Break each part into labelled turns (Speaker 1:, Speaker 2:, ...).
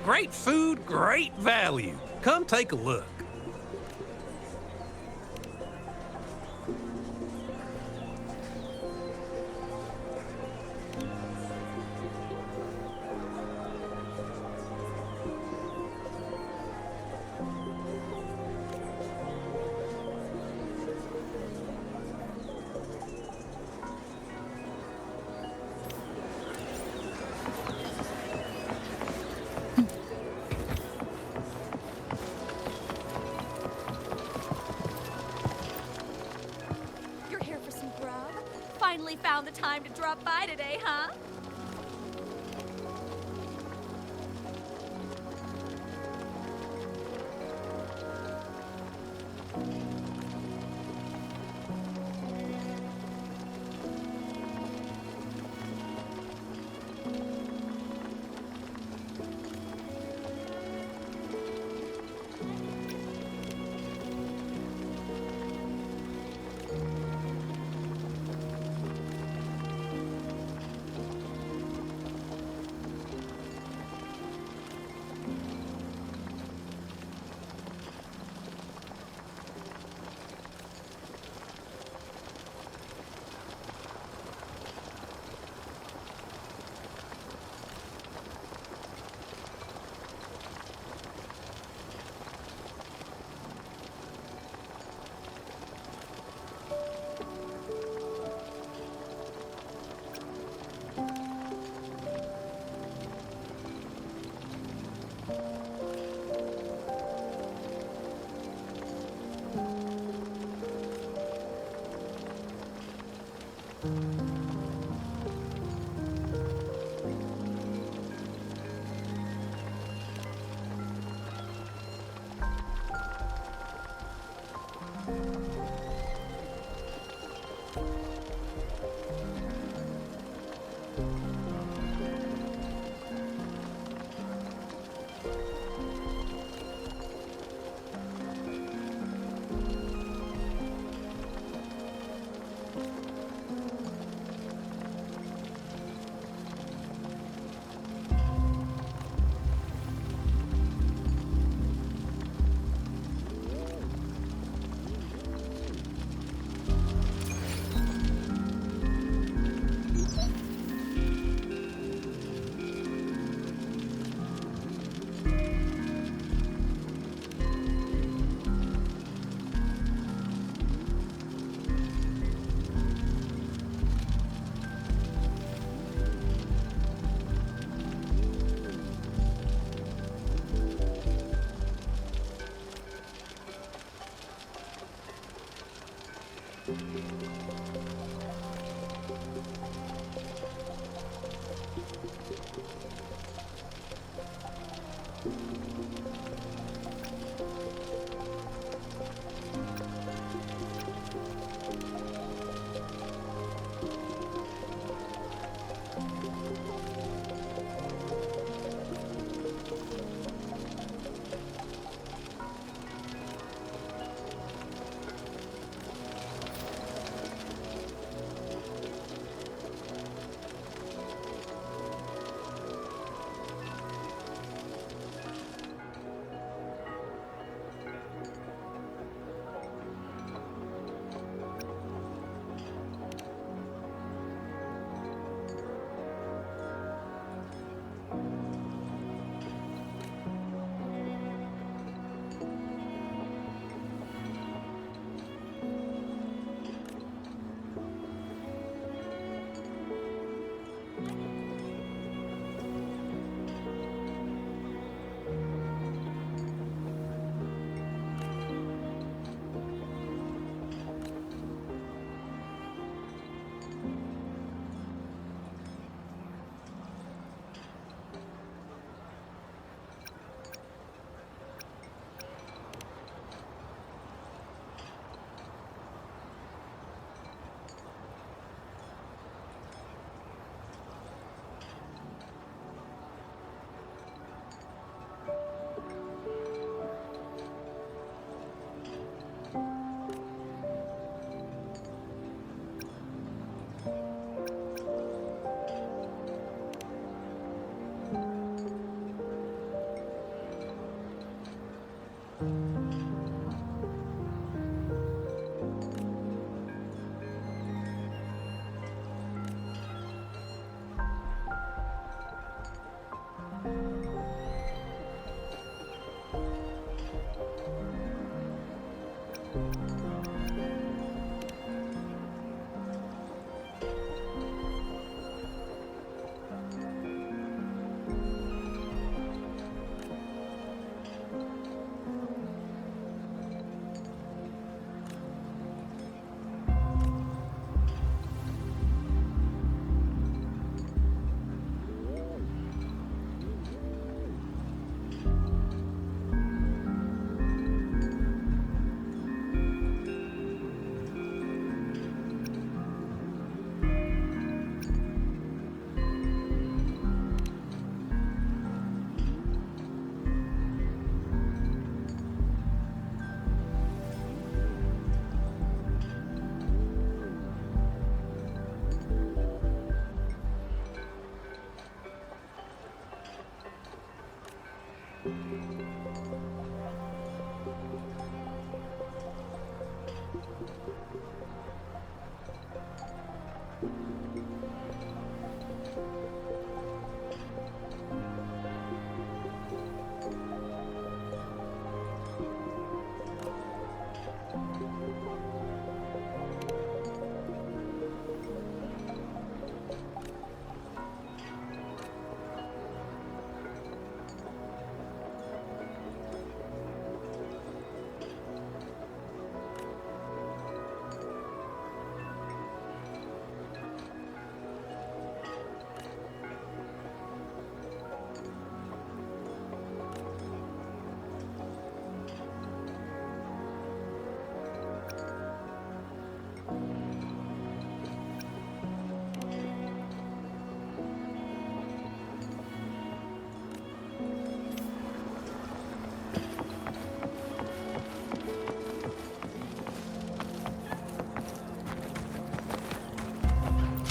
Speaker 1: Great food, great value. Come take a look.
Speaker 2: Finally found the time to drop by today, huh?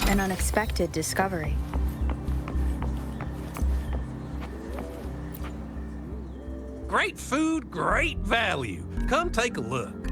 Speaker 3: An unexpected discovery.
Speaker 1: Great food, great value. Come take a look.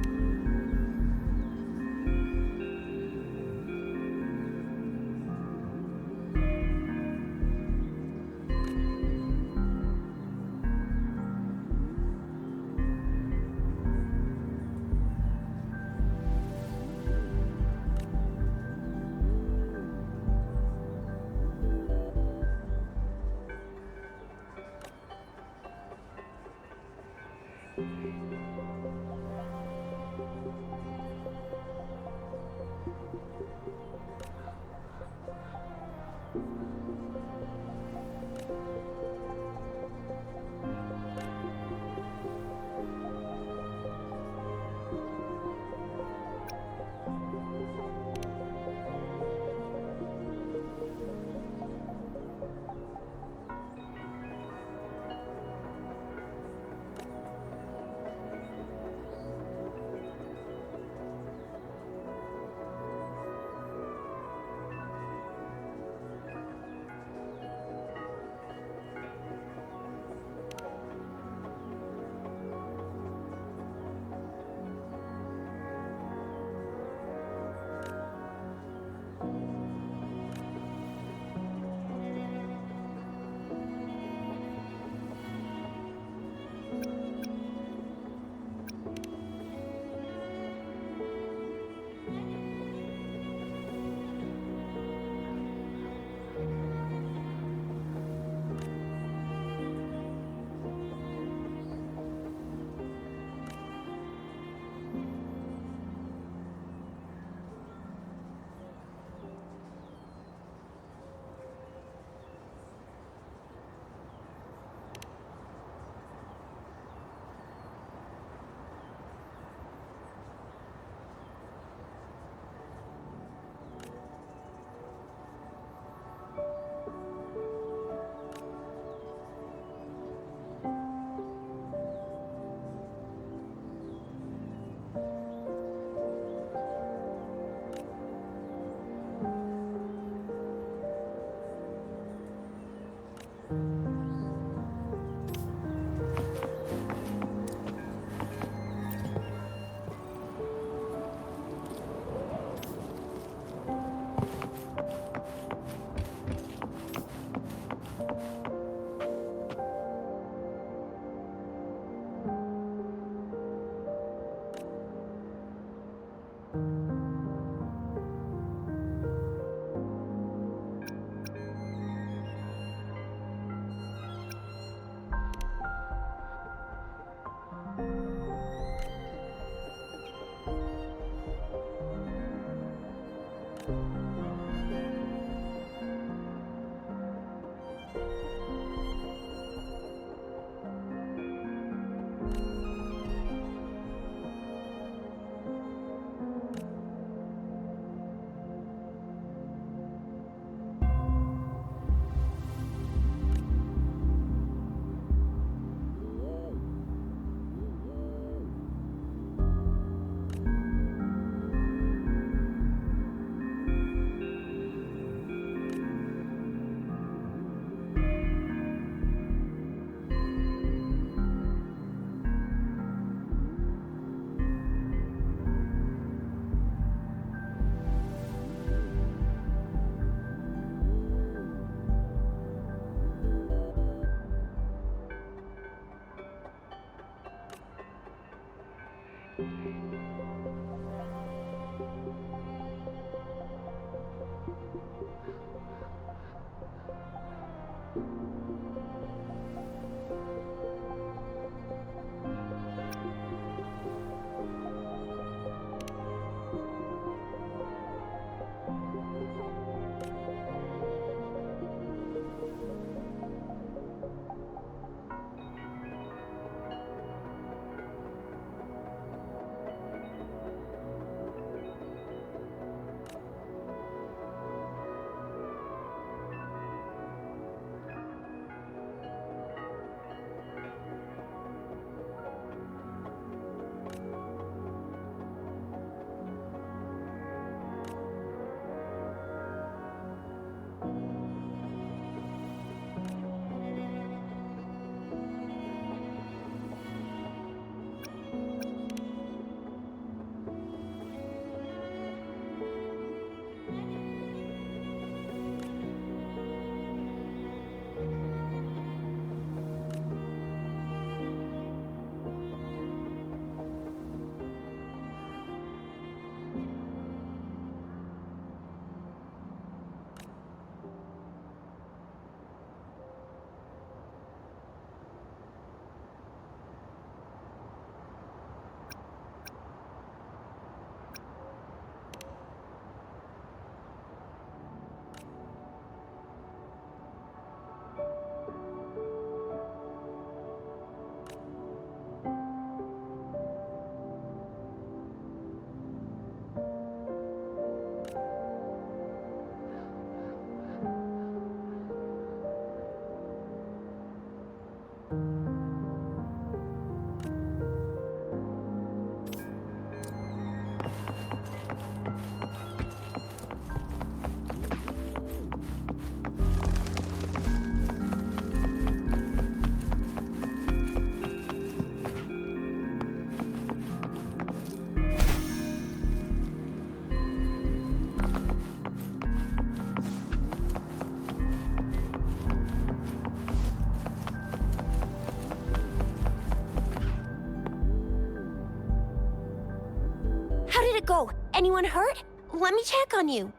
Speaker 4: How did it go? Anyone hurt? Let me check on you.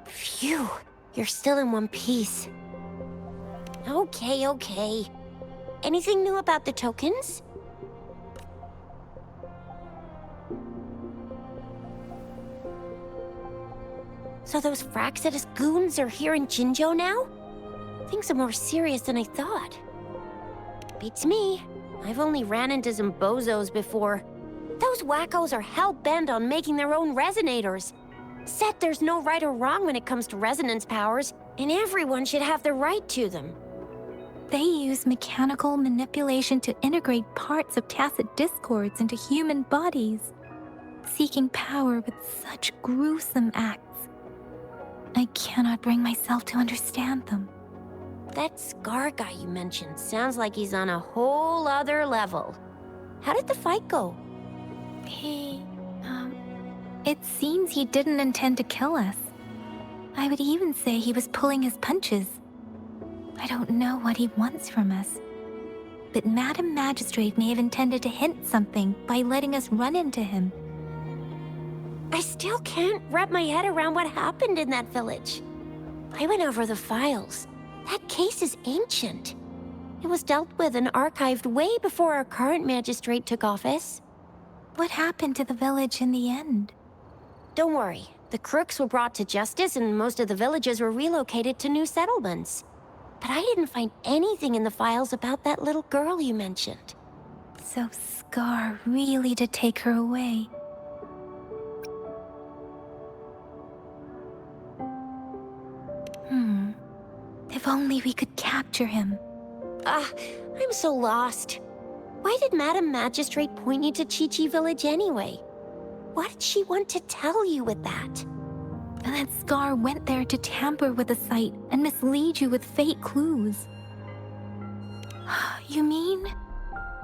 Speaker 4: Phew, you're still in one piece. Okay. Anything new about the tokens? So those Fraxidus goons are here in Jinzhou now? Things are more serious than I thought. Beats me. I've only ran into some bozos before. Those wackos are hell-bent on making their own resonators. Said there's no right or wrong when it comes to resonance powers, and everyone should have the right to them.
Speaker 3: They use mechanical manipulation to integrate parts of tacit discords into human bodies, seeking power with such gruesome acts. I cannot bring myself to understand them.
Speaker 4: That Scar guy you mentioned sounds like he's on a whole other level. How did the fight go?
Speaker 3: It seems he didn't intend to kill us. I would even say he was pulling his punches. I don't know what he wants from us. But Madam Magistrate may have intended to hint something by letting us run into him.
Speaker 4: I still can't wrap my head around what happened in that village. I went over the files. That case is ancient. It was dealt with and archived way before our current magistrate took office.
Speaker 3: What happened to the village in the end?
Speaker 4: Don't worry. The crooks were brought to justice and most of the villagers were relocated to new settlements. But I didn't find anything in the files about that little girl you mentioned.
Speaker 3: So Scar really did take her away. If only we could capture him.
Speaker 4: I'm so lost. Why did Madam Magistrate point you to Chi-Chi Village anyway? What did she want to tell you with that?
Speaker 3: And that Scar went there to tamper with the site and mislead you with fake clues. You mean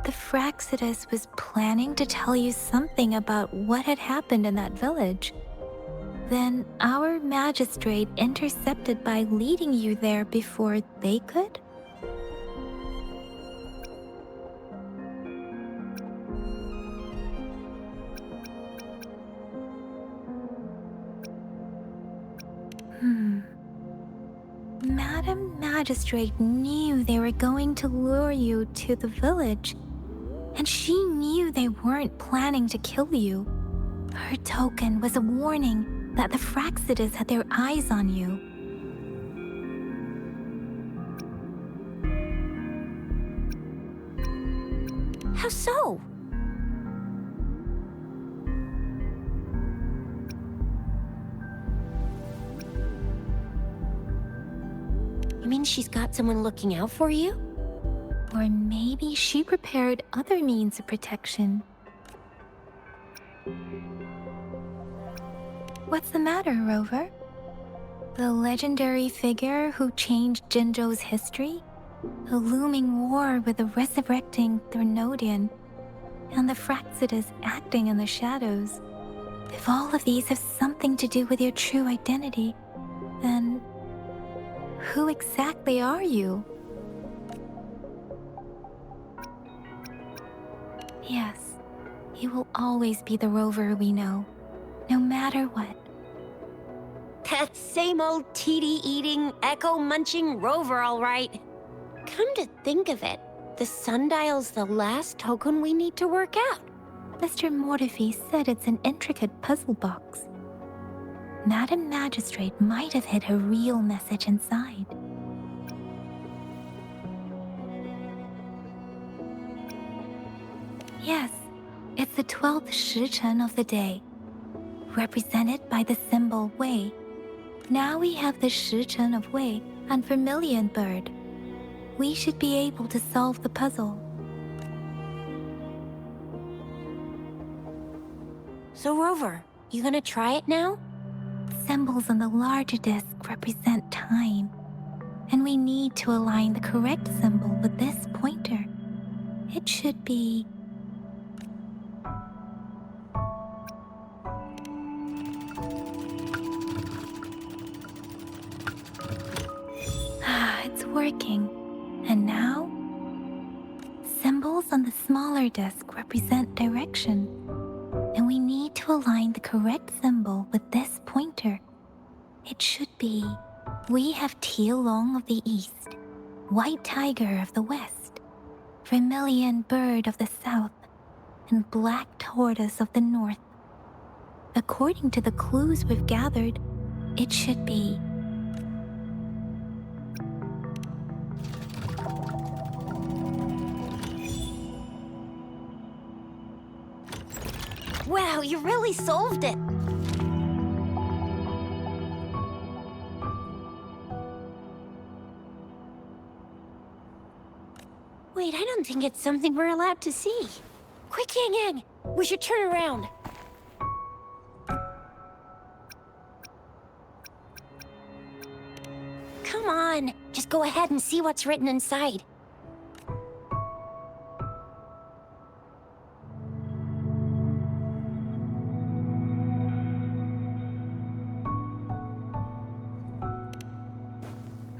Speaker 3: the Fraxidus was planning to tell you something about what had happened in that village? Then our magistrate intercepted by leading you there before they could? Magistrate knew they were going to lure you to the village, and she knew they weren't planning to kill you. Her token was a warning that the Fraxidas had their eyes on you.
Speaker 4: How so? You mean she's got someone looking out for you?
Speaker 3: Or maybe she prepared other means of protection. What's the matter, Rover? The legendary figure who changed Jinzhou's history? The looming war with the resurrecting Threnodian, and the Fraxidas acting in the shadows. If all of these have something to do with your true identity, then who exactly are you? Yes, you will always be the Rover we know, no matter what.
Speaker 4: That same old TD-eating, echo-munching Rover, all right. Come to think of it, the sundial's the last token we need to work out.
Speaker 3: Mr. Mortefi said it's an intricate puzzle box. Madam Magistrate might have hid her real message inside. Yes, it's the 12th shichen of the day, represented by the symbol Wei. Now we have the shichen of Wei and Vermilion Bird. We should be able to solve the puzzle.
Speaker 4: So Rover, you gonna try it now?
Speaker 3: Symbols on the larger disc represent time, and we need to align the correct symbol with this pointer. It should be... it's working. And now? Symbols on the smaller disc represent direction, and we need to align the correct symbol with this pointer. It should be... We have Tielong of the east, White Tiger of the west, Vermilion Bird of the south, and Black Tortoise of the north. According to the clues we've gathered, it should be...
Speaker 4: Wow, you really solved it! Wait, I don't think it's something we're allowed to see. Quick, Yang Yang! We should turn around. Come on, just go ahead and see what's written inside.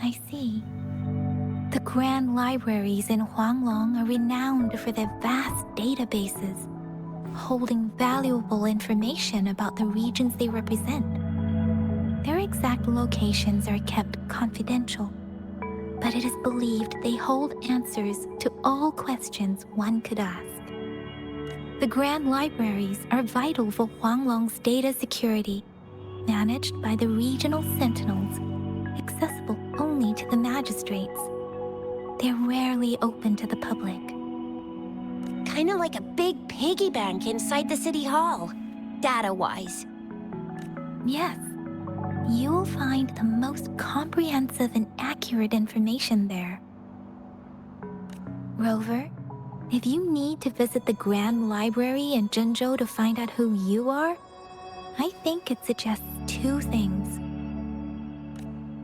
Speaker 3: I see. The grand libraries in Huanglong are renowned for their vast databases, holding valuable information about the regions they represent. Their exact locations are kept confidential, but it is believed they hold answers to all questions one could ask. The grand libraries are vital for Huanglong's data security, managed by the regional sentinels, accessible only to the magistrates. They're rarely open to the public.
Speaker 4: Kinda like a big piggy bank inside the city hall, data-wise.
Speaker 3: Yes, you will find the most comprehensive and accurate information there. Rover, if you need to visit the Grand Library in Jinzhou to find out who you are, I think it suggests two things.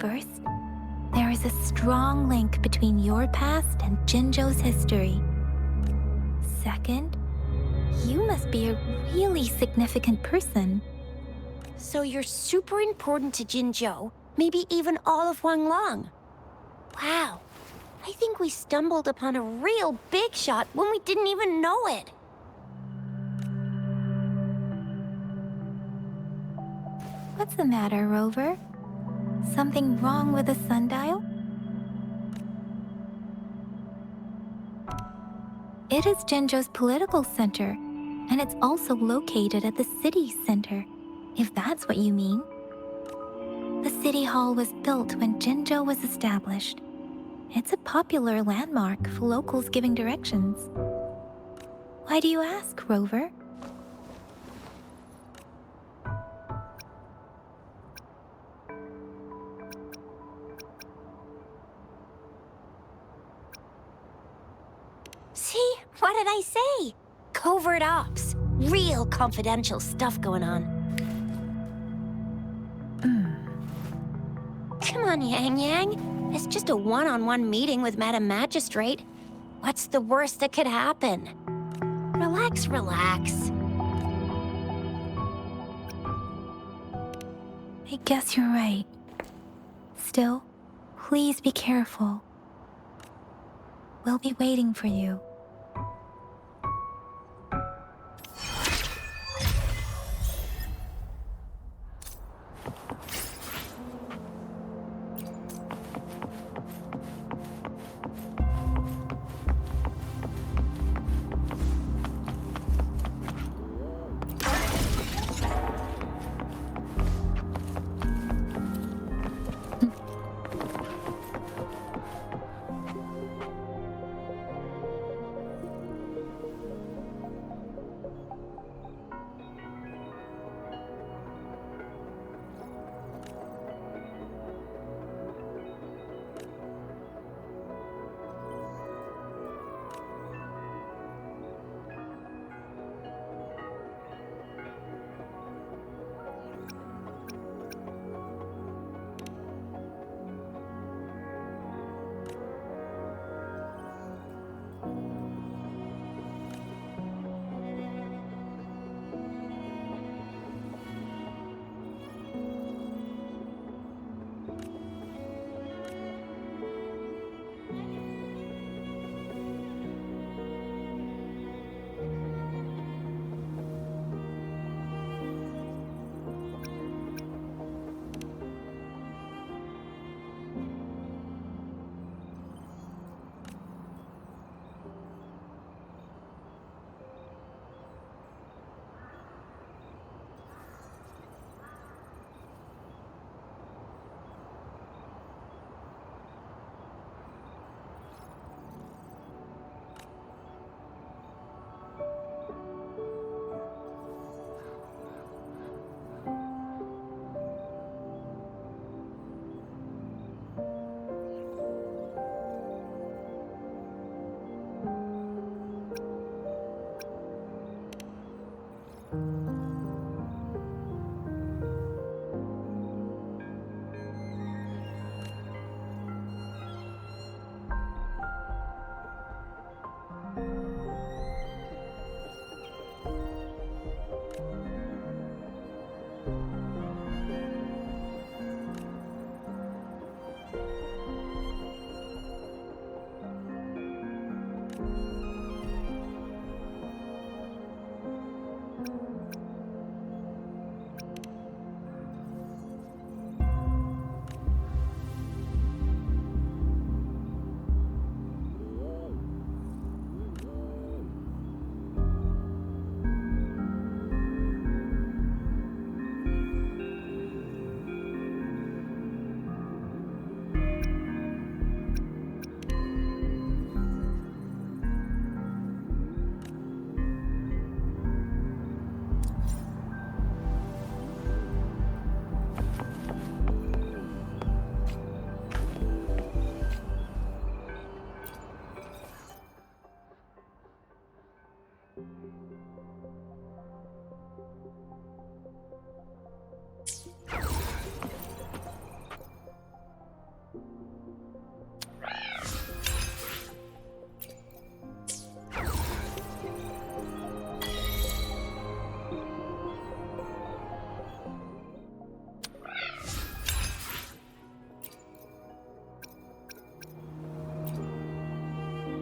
Speaker 3: First, there is a strong link between your past and Jinzhou's history. Second, you must be a really significant person.
Speaker 4: So you're super important to Jinzhou, maybe even all of Huanglong. Wow, I think we stumbled upon a real big shot when we didn't even know it.
Speaker 3: What's the matter, Rover? Something wrong with the sundial? It is Jinzhou's political center, and it's also located at the city center, if that's what you mean. The city hall was built when Jinzhou was established. It's a popular landmark for locals giving directions. Why do you ask, Rover?
Speaker 4: See? What did I say? Covert ops. Real confidential stuff going on. Come on, Yang Yang. It's just a one-on-one meeting with Madam Magistrate. What's the worst that could happen? Relax, relax.
Speaker 3: I guess you're right. Still, please be careful. We'll be waiting for you.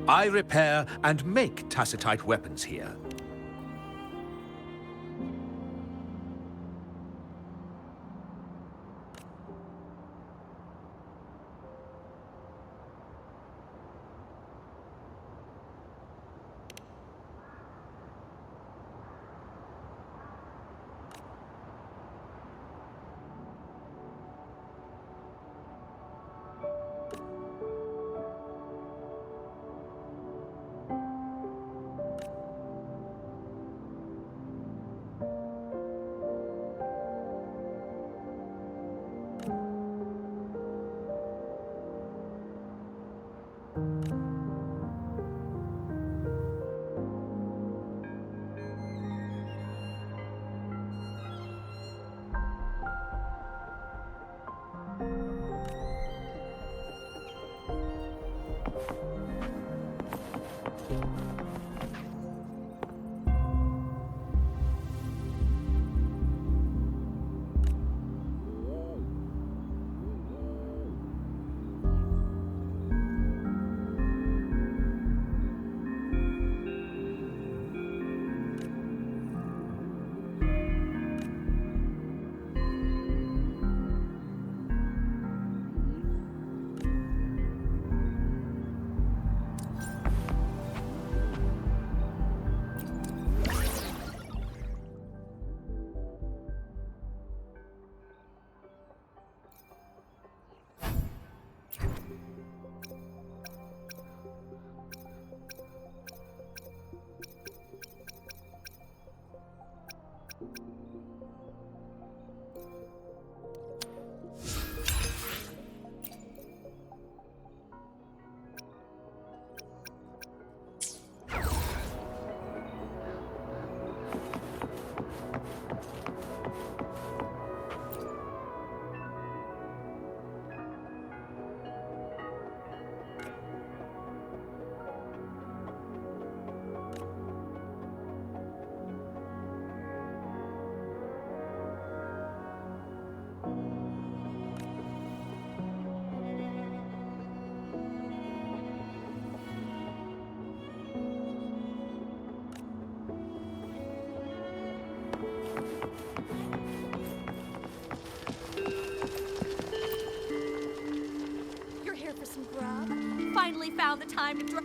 Speaker 1: I repair and make tacitite weapons here.
Speaker 2: You're here for some grub? Finally found the time to drop.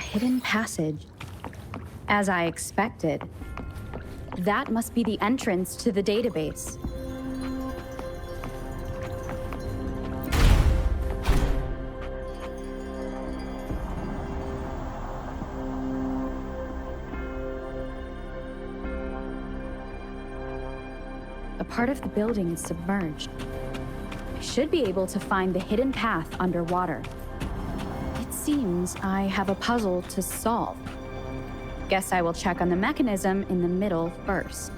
Speaker 5: hidden passage. As I expected. That must be the entrance to the database. A part of the building is submerged. I should be able to find the hidden path underwater. It seems I have a puzzle to solve. Guess I will check on the mechanism in the middle first.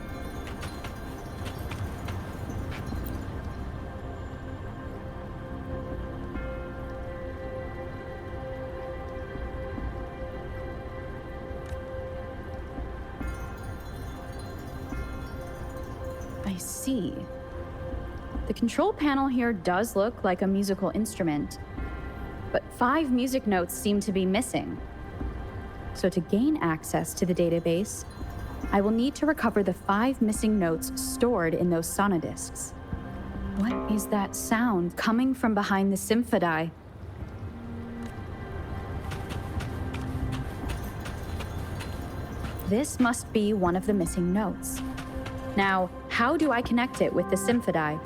Speaker 5: I see. The control panel here does look like a musical instrument, but 5 music notes seem to be missing. So to gain access to the database, I will need to recover the 5 missing notes stored in those sonodiscs. What is that sound coming from behind the Synthesize? This must be one of the missing notes. Now, how do I connect it with the Synthesize?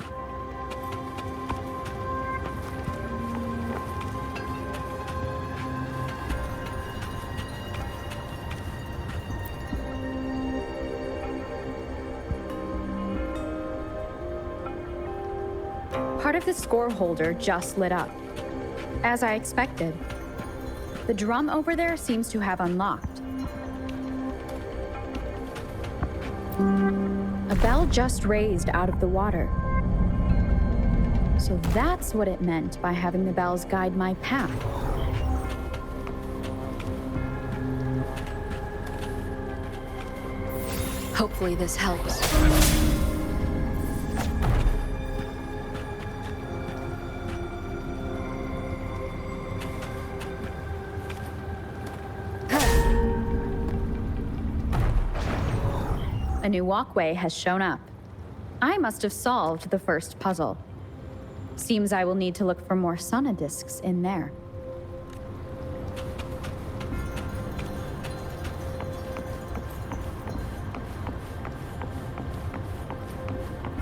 Speaker 5: Part of the score holder just lit up. As I expected. The drum over there seems to have unlocked. A bell just raised out of the water. So that's what it meant by having the bells guide my path. Hopefully this helps. A new walkway has shown up. I must have solved the first puzzle. Seems I will need to look for more sonodiscs in there.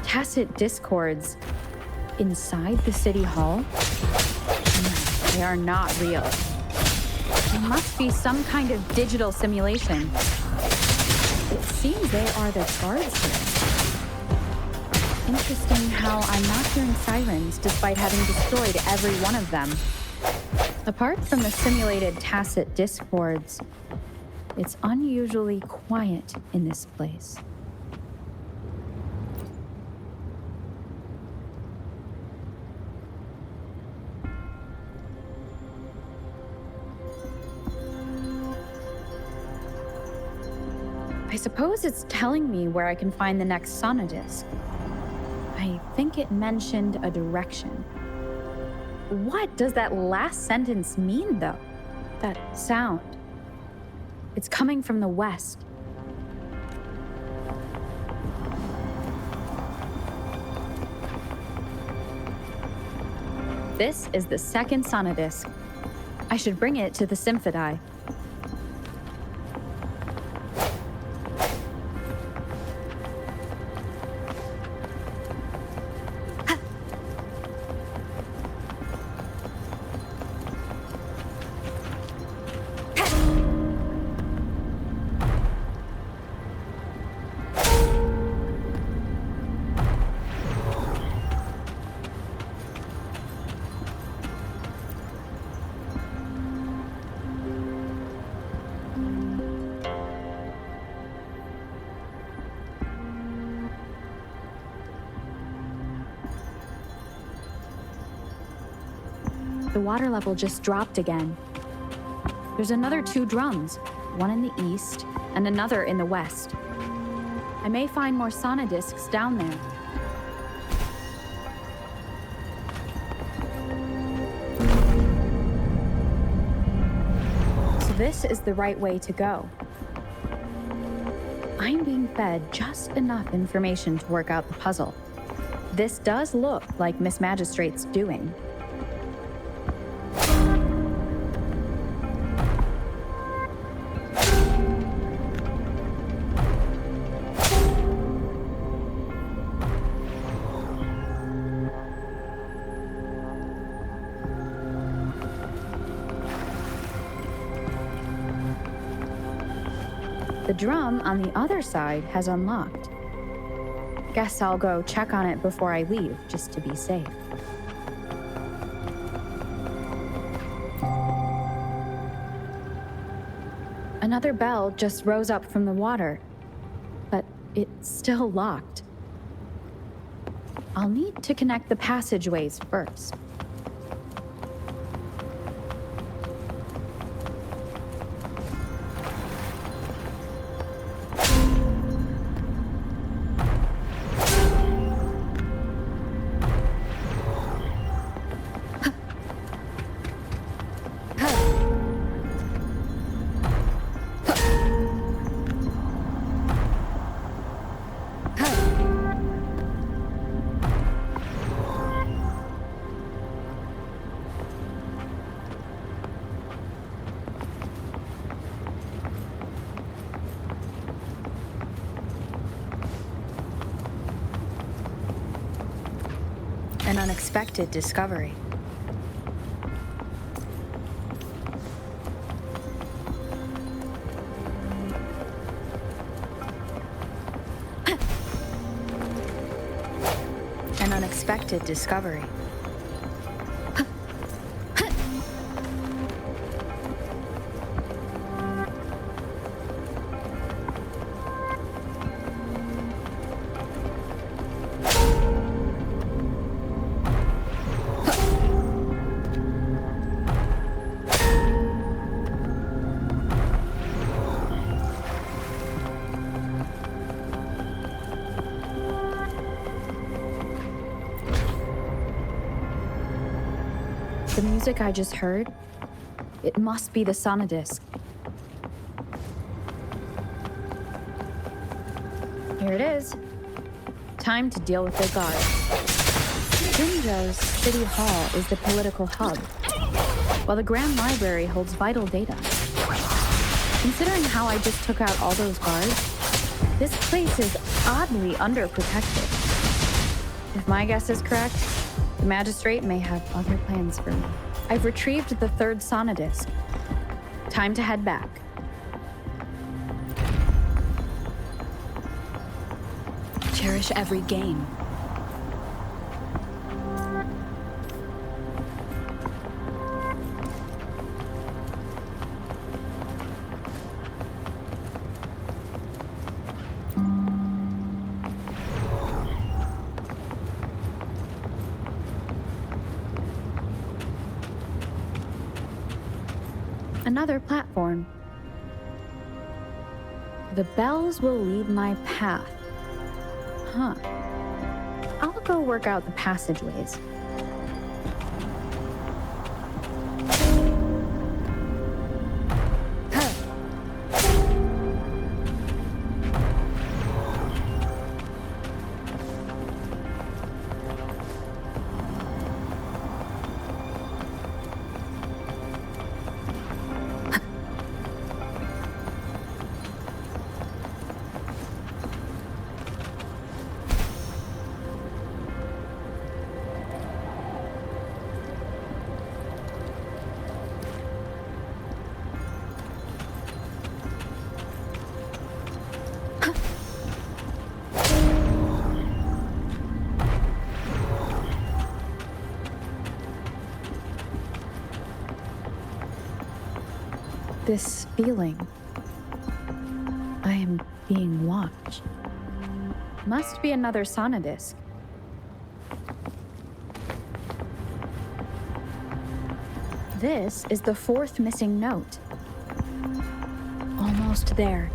Speaker 5: Tacit discords inside the city hall? No, they are not real. It must be some kind of digital simulation. It seems they are the guards here. Interesting how I'm not hearing sirens despite having destroyed every one of them. Apart from the simulated tacit discords, it's unusually quiet in this place. I suppose it's telling me where I can find the next sonodisc. I think it mentioned a direction. What does that last sentence mean, though? That sound. It's coming from the west. This is the second sonodisc. I should bring it to the Synthesize. The water level just dropped again. There's another 2 drums, one in the east and another in the west. I may find more sonodiscs down there. So this is the right way to go. I'm being fed just enough information to work out the puzzle. This does look like Miss Magistrate's doing. The drum on the other side has unlocked. Guess I'll go check on it before I leave, just to be safe. Another bell just rose up from the water, but it's still locked. I'll need to connect the passageways first. An unexpected discovery. An unexpected discovery. The music I just heard, it must be the sonodisc. Here it is. Time to deal with their guards. Jinzhou's City Hall is the political hub, while the Grand Library holds vital data. Considering how I just took out all those guards, this place is oddly underprotected. If my guess is correct, the magistrate may have other plans for me. I've retrieved the third sonodisc. Time to head back.
Speaker 6: Cherish every gain.
Speaker 5: Another platform. The bells will lead my path. Huh. I'll go work out the passageways. This feeling. I am being watched. Must be another sonodisc. This is the fourth missing note. Almost there.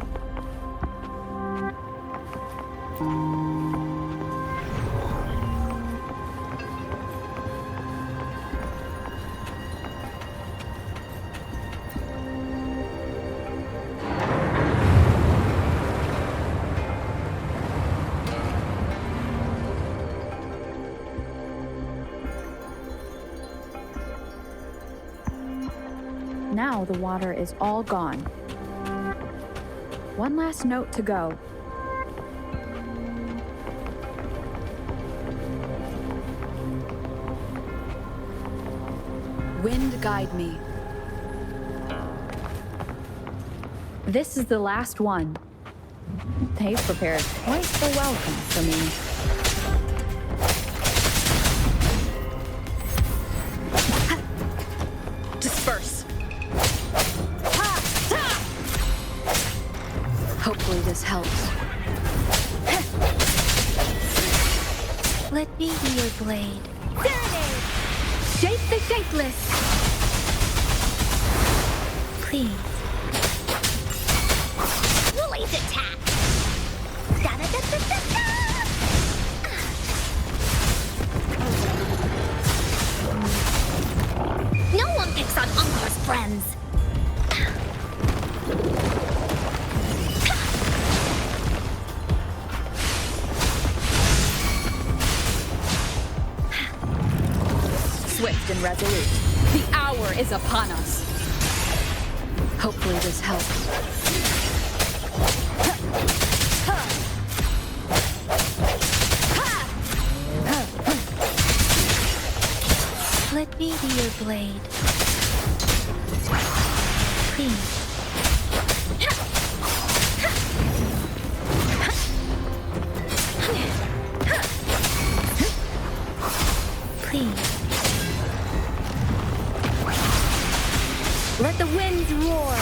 Speaker 5: Now the water is all gone. One last note to go.
Speaker 6: Wind guide me.
Speaker 5: This is the last one. They've prepared quite the welcome for me.
Speaker 6: Disperse. Hopefully this helps.
Speaker 3: Let me be your blade. Serenade! Shape the shapeless! Please.
Speaker 2: Release attack! Da-da-da-da-da-da! No one picks on Uncle's friends!
Speaker 6: Swift and resolute. The hour is upon us. Hopefully this helps.
Speaker 3: Let me be your blade. Please. Please. Let the winds roar.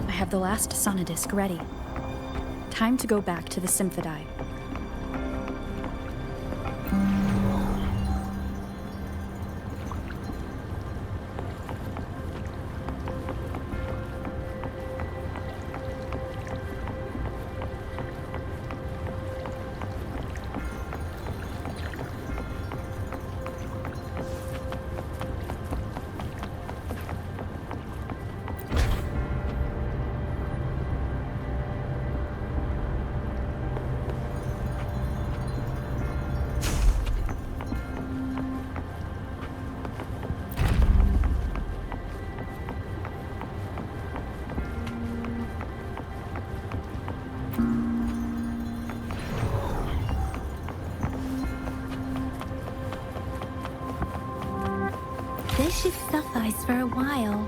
Speaker 5: I have the last sonodisc ready. Time to go back to the Symphodie.
Speaker 3: This should suffice for a while.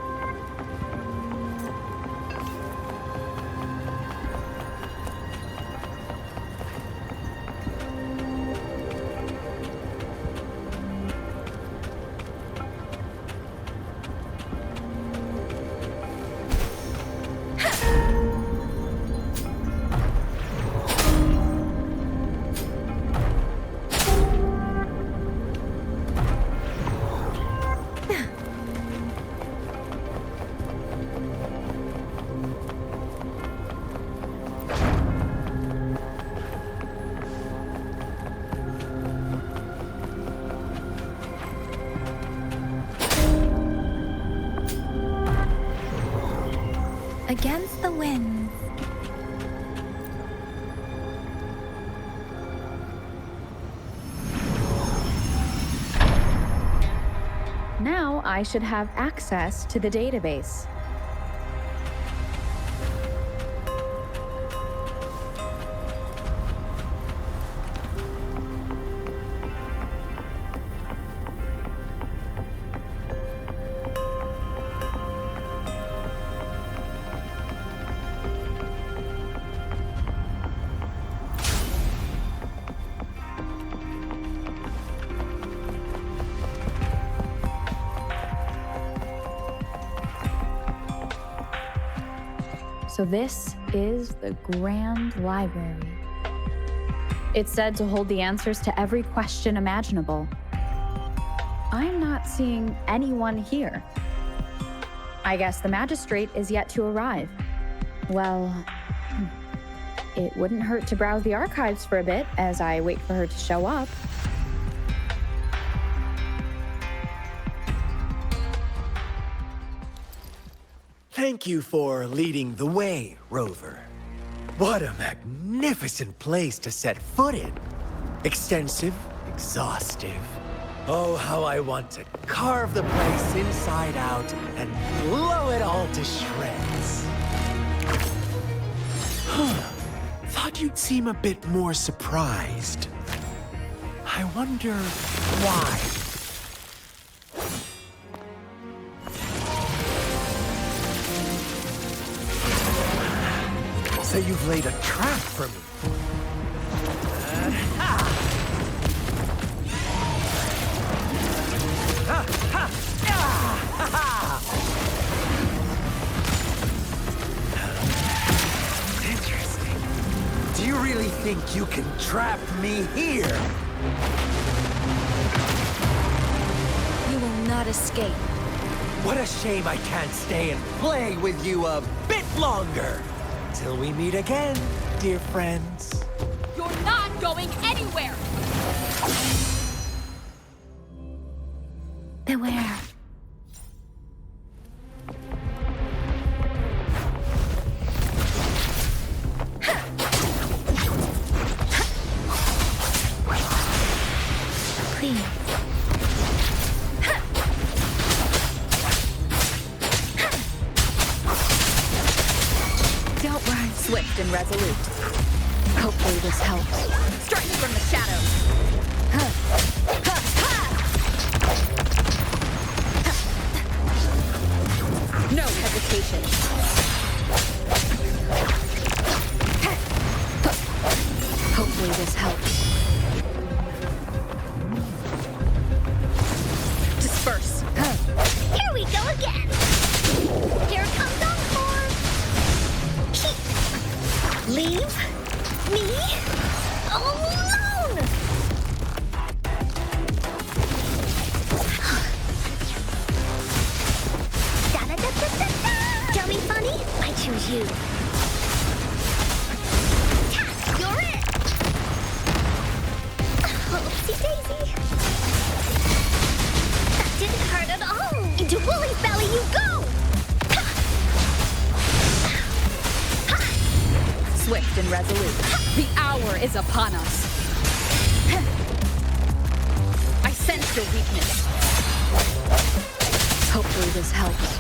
Speaker 3: Against the winds.
Speaker 5: Now I should have access to the database. So this is the Grand Library. It's said to hold the answers to every question imaginable. I'm not seeing anyone here. I guess the magistrate is yet to arrive. Well, it wouldn't hurt to browse the archives for a bit as I wait for her to show up.
Speaker 7: Thank you for leading the way, Rover. What a magnificent place to set foot in. Extensive, exhaustive. Oh, how I want to carve the place inside out and blow it all to shreds. Thought you'd seem a bit more surprised. I wonder why. So you've laid a trap for me. Interesting. Do you really think you can trap me here?
Speaker 2: You will not escape.
Speaker 7: What a shame I can't stay and play with you a bit longer. Till we meet again, dear friends.
Speaker 2: You're not going anywhere!
Speaker 3: Beware. Please.
Speaker 6: Don't worry. Swift and resolute. Hopefully this helps. Strike from the shadows. No hesitation. Hopefully this helps. Disperse.
Speaker 2: Here we go again! Here comes Encore! Leave me alone! Da-da-da-da-da-da! Dummy funny, I choose you. Ha! You're it! Oopsie daisy! That didn't hurt at all! Into Wooly's belly you go!
Speaker 6: Swift and resolute. The hour is upon us. I sense your weakness. Hopefully this helps.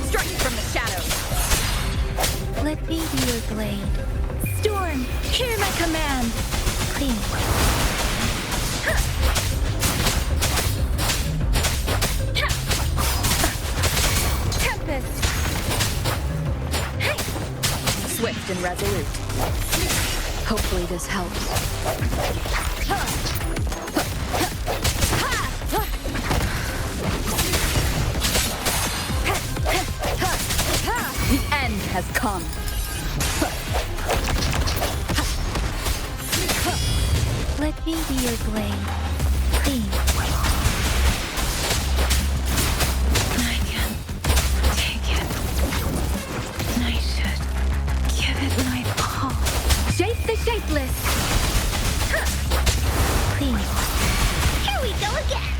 Speaker 6: Striking from the shadows.
Speaker 3: Let me be your blade. Storm, hear my command. Please. Tempest.
Speaker 6: Swift and resolute. Hopefully this helps. The end has come.
Speaker 3: Let me be your blade. Please. I can take it. I should give it my all. Shape the shapeless. Please.
Speaker 2: Here we go again!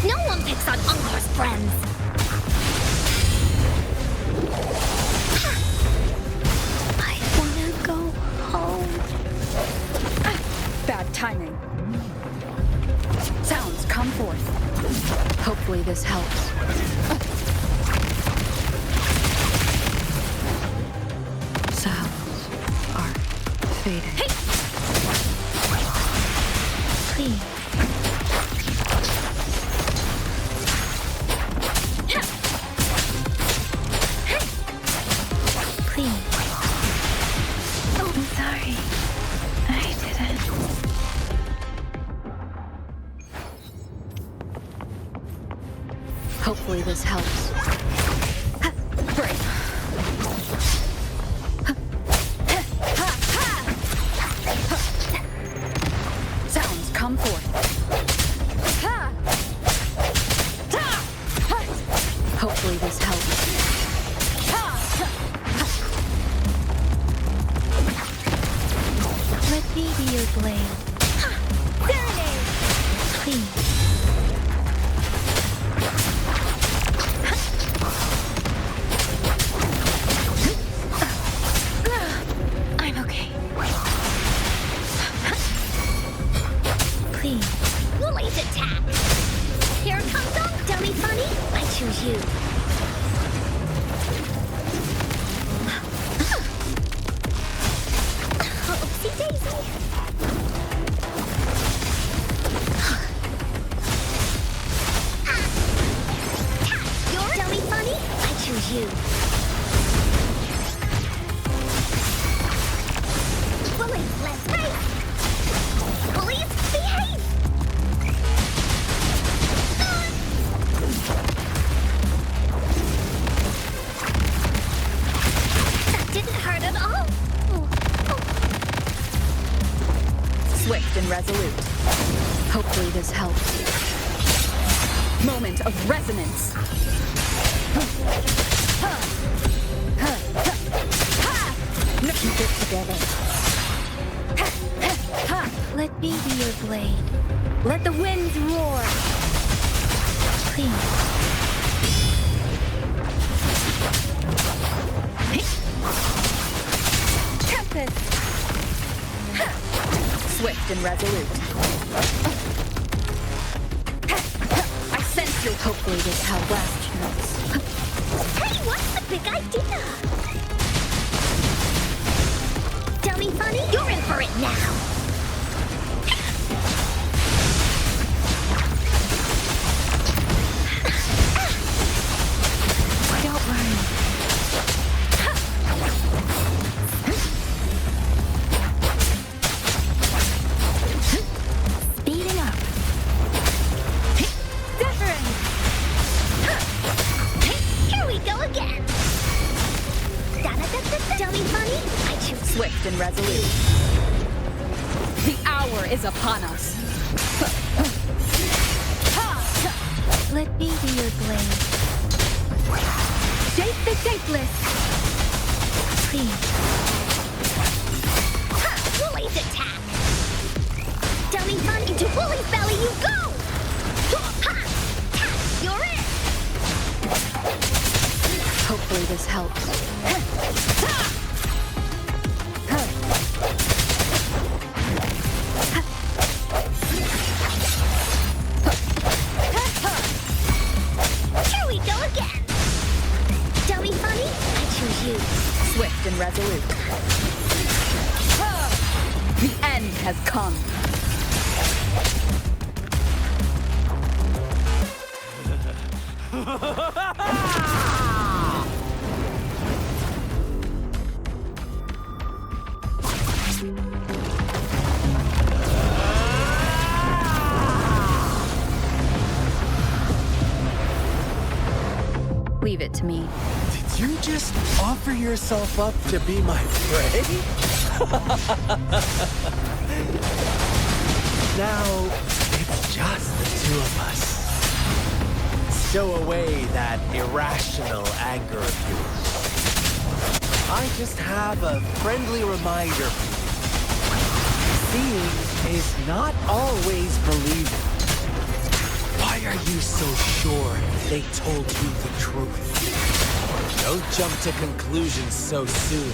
Speaker 2: No one picks on Encore's friends!
Speaker 3: I wanna go home.
Speaker 6: Bad timing. Sounds come forth. Hopefully this helps. Sounds are fading.
Speaker 3: Hey! Please. Please. Oh, I'm sorry. I didn't.
Speaker 6: Hopefully this helps. Break. Sounds come forth. Hopefully this helps.
Speaker 3: Let me be your blade.
Speaker 2: Serenade!
Speaker 3: Please. I'm okay. Please.
Speaker 2: Wooly's attack! Here comes on, dummy funny! I choose you. Oopsie daisy!
Speaker 6: Swift and resolute. Hopefully this helps. Moment of resonance.
Speaker 3: Keep it together. Let me be your blade.
Speaker 2: Let the winds roar.
Speaker 3: Please.
Speaker 2: Tempest.
Speaker 6: Swift and resolute. I sense your hopefully this helps. Last chance.
Speaker 2: Hey, what's the big idea? Tell me, funny, you're in for it now.
Speaker 3: Don't worry. Speeding up.
Speaker 2: Wuthering. Here we go again. Tell me, funny, I choose
Speaker 6: Swift and resolute. The hour is upon us.
Speaker 3: Let me be your blade.
Speaker 2: shape the shapeless.
Speaker 3: Please.
Speaker 2: Woolly's attack. Tell me, fun, into Woolly's belly you go. You're in.
Speaker 6: Hopefully this helps.
Speaker 2: Here we go again. Tell me, funny, I choose you.
Speaker 6: Swift and resolute. The end has come. Leave it to me.
Speaker 7: Did you just offer yourself up to be my prey? Now, it's just the two of us. Stow away that irrational anger of yours. I just have a friendly reminder for you. Seeing is not always believing. Why are you so sure they told you the truth? Don't jump to conclusions so soon.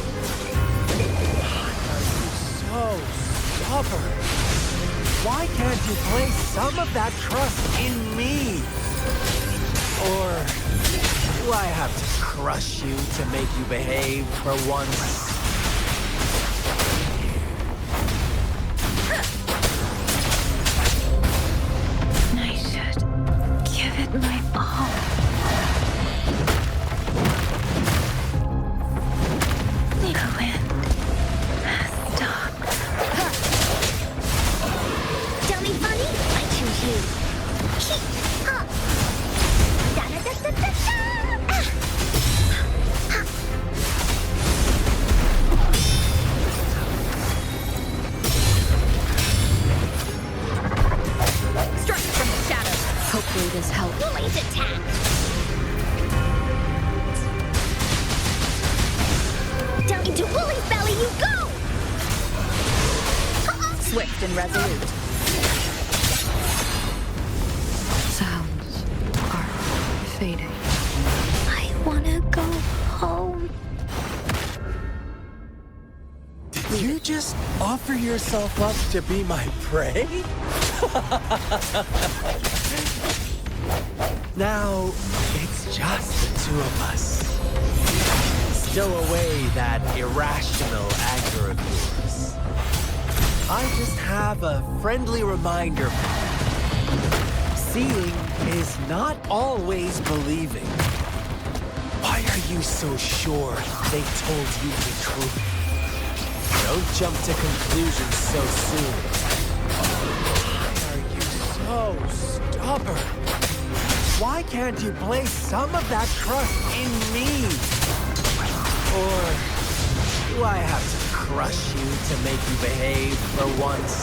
Speaker 7: Why are you so stubborn? Why can't you place some of that trust in me? Or do I have to crush you to make you behave for once?
Speaker 3: I should give it my all. The wind has stopped.
Speaker 2: Tell me, funny, I choose you. Keep up. Da-da-da-da-da-da.
Speaker 6: Strike from the shadows. Hopefully this helps.
Speaker 2: Woolly's attack. Down into Woolly's belly you go.
Speaker 6: Swift and resolute. Sounds are fading.
Speaker 3: I wanna go home.
Speaker 7: Did you just offer yourself up to be my prey? Now, it's just the two of us. Stow away that irrational anger of yours. I just have a friendly reminder. Seeing is not always believing. Why are you so sure they told you the truth? Don't jump to conclusions so soon. Why are you so stubborn? Why can't you place some of that trust in me? Or do I have to crush you to make you behave for once?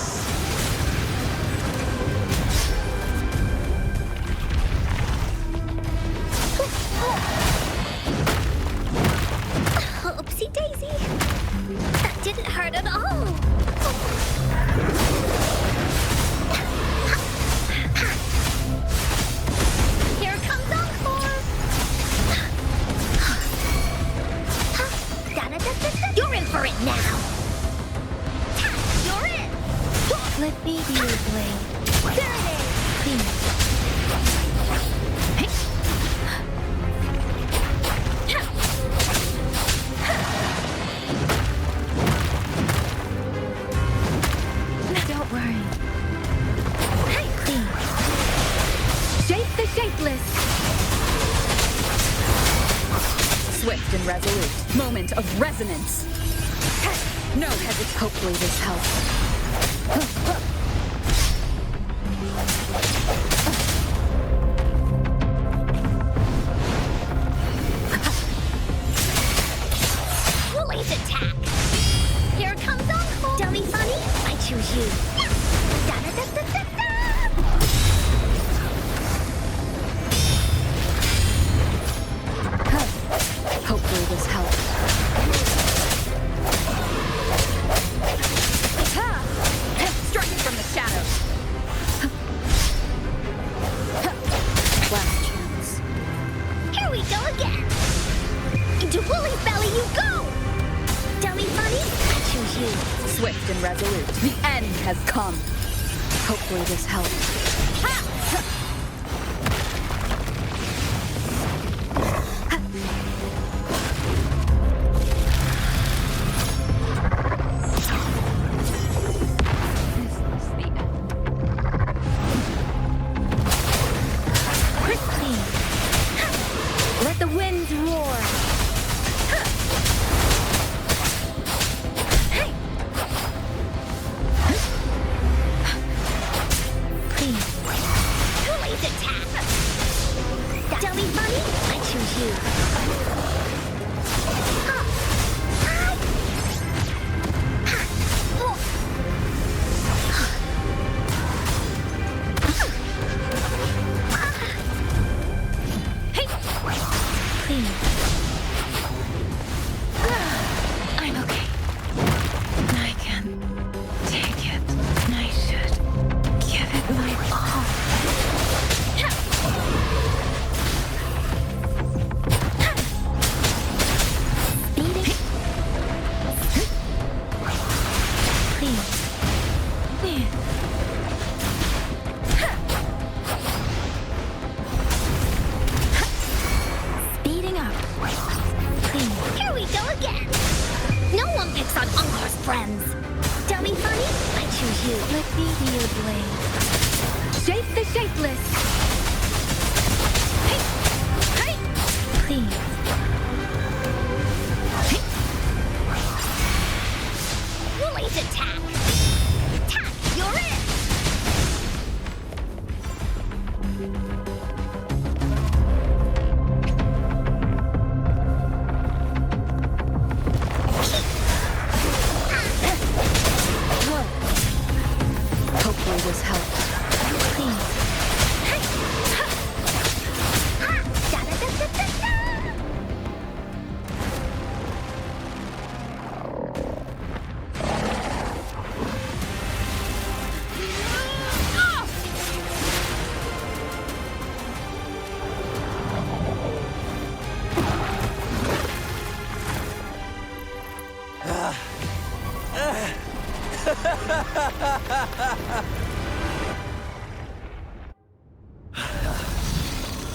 Speaker 2: Here comes Encore! You're in for it now! You're in!
Speaker 3: Let me be your blade.
Speaker 2: There it is!
Speaker 3: Please. Don't worry. Please. Shape the shapeless.
Speaker 6: Swift and resolute. Moment of resonance. No hesitation. Hopefully this helps.
Speaker 2: Woolly's attack! Here comes Encore! Dummy funny, I choose you. Da-da-da-da-da-da!
Speaker 6: Hopefully this helps. Striking from the shadows. Last chance.
Speaker 2: Here we go again! Into Woolly's belly you go! Dummy funny, I choose you.
Speaker 6: Swift and resolute. The end has come. Hopefully this helps.
Speaker 2: Let the winds roar!
Speaker 3: Please.
Speaker 2: Woolly's attack! Dummy funny, I choose you.
Speaker 3: Please. I'm okay. I can take it. I should give it my all. Beating. Please. Speeding up. Please.
Speaker 2: Here we go again! No one picks on Uncor's friends! Dummy funny, I choose you.
Speaker 3: Let me be your blade. Shape the shapeless. Please.
Speaker 2: Woolly's attack! Tack, you're in!
Speaker 6: Hopefully this helps.
Speaker 3: Please.
Speaker 2: Da-da-da-da-da-da!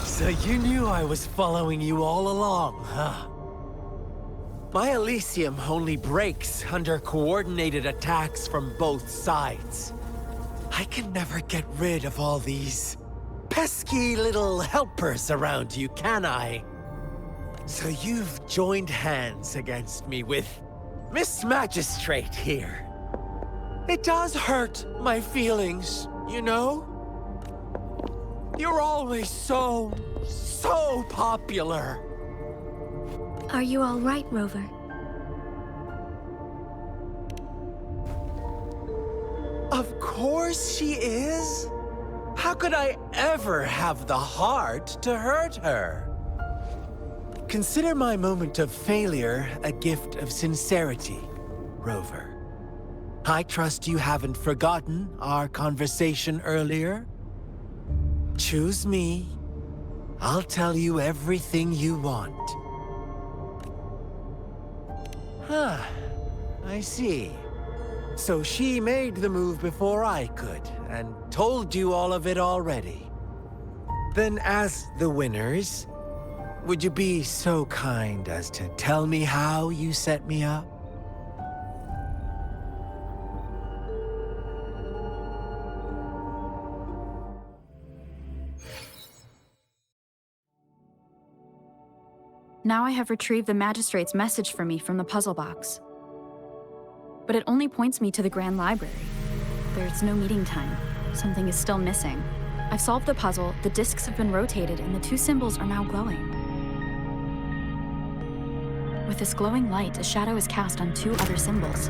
Speaker 7: So you knew I was following you all along, huh? My Elysium only breaks under coordinated attacks from both sides. I can never get rid of all these pesky little helpers around you, can I? So you've joined hands against me with Miss Magistrate here. It does hurt my feelings, you know? You're always so popular.
Speaker 3: Are you all right, Rover?
Speaker 7: Of course she is. How could I ever have the heart to hurt her? Consider my moment of failure a gift of sincerity, Rover. I trust you haven't forgotten our conversation earlier? Choose me. I'll tell you everything you want. Huh. I see. So she made the move before I could, and told you all of it already. Then as the winners, would you be so kind as to tell me how you set me up?
Speaker 5: Now I have retrieved the magistrate's message for me from the puzzle box. But it only points me to the Grand Library. There's no meeting time. Something is still missing. I've solved the puzzle, the discs have been rotated, and the two symbols are now glowing. With this glowing light, a shadow is cast on two other symbols.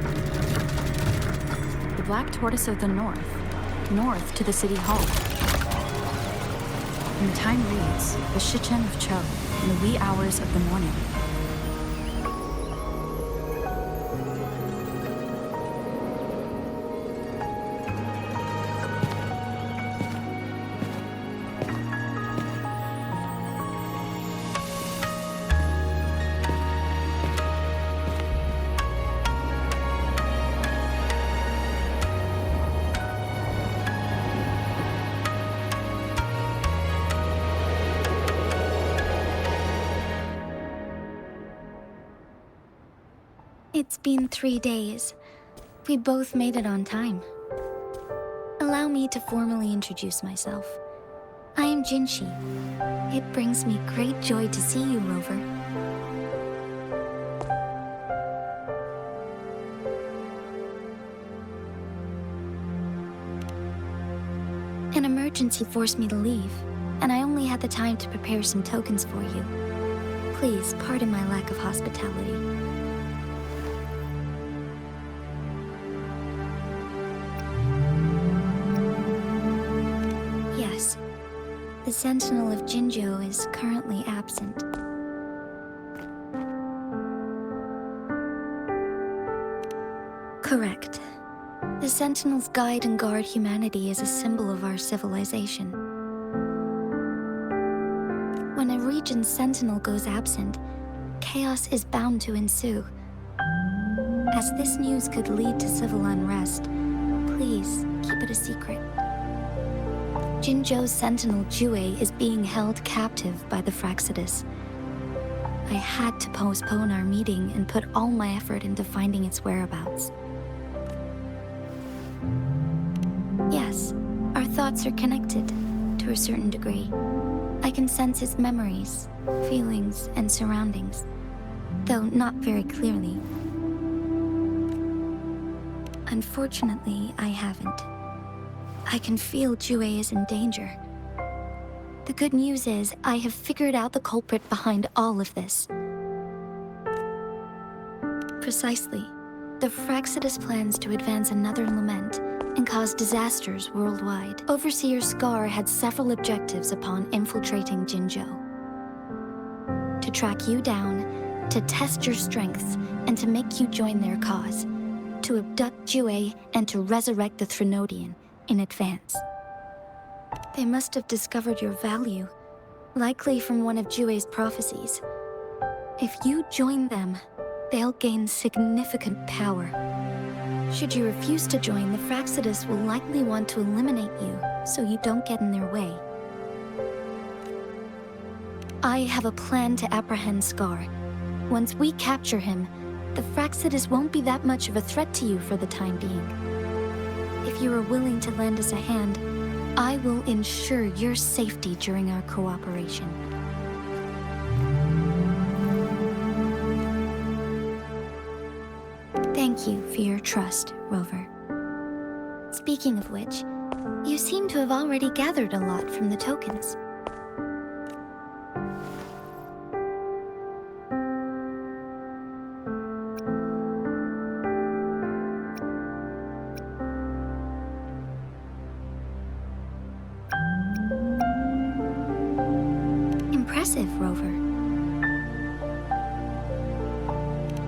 Speaker 5: The black tortoise of the north to the city hall. And the time reads, the Shichen of Cho, in the wee hours of the morning.
Speaker 2: It's been 3 days. We both made it on time. Allow me to formally introduce myself. I am Jinshi. It brings me great joy to see you, Rover. An emergency forced me to leave, and I only had the time to prepare some tokens for you. Please pardon my lack of hospitality. Yes, the Sentinel of Jinzhou is currently absent. Correct. The Sentinels guide and guard humanity as a symbol of our civilization. When a region's Sentinel goes absent, chaos is bound to ensue. As this news could lead to civil unrest, please keep it a secret. Jinzhou's Sentinel Jue is being held captive by the Fraxidus. I had to postpone our meeting and put all my effort into finding its whereabouts. Yes, our thoughts are connected, to a certain degree. I can sense his memories, feelings, and surroundings, though not very clearly. Unfortunately, I haven't. I can feel Jue is in danger. The good news is, I have figured out the culprit behind all of this. Precisely. The Fraxidus plans to advance another lament and cause disasters worldwide. Overseer Scar had several objectives upon infiltrating Jinzhou. To track you down, to test your strengths, and to make you join their cause. To abduct Jue and to resurrect the Threnodian in advance. They must have discovered your value, likely from one of Jue's prophecies. If you join them, they'll gain significant power. Should you refuse to join, the Fraxidus will likely want to eliminate you, so you don't get in their way. I have a plan to apprehend Scar. Once we capture him, the Fraxidus won't be that much of a threat to you for the time being. If you are willing to lend us a hand, I will ensure your safety during our cooperation. Thank you for your trust, Rover. Speaking of which, you seem to have already gathered a lot from the tokens. Impressive, Rover.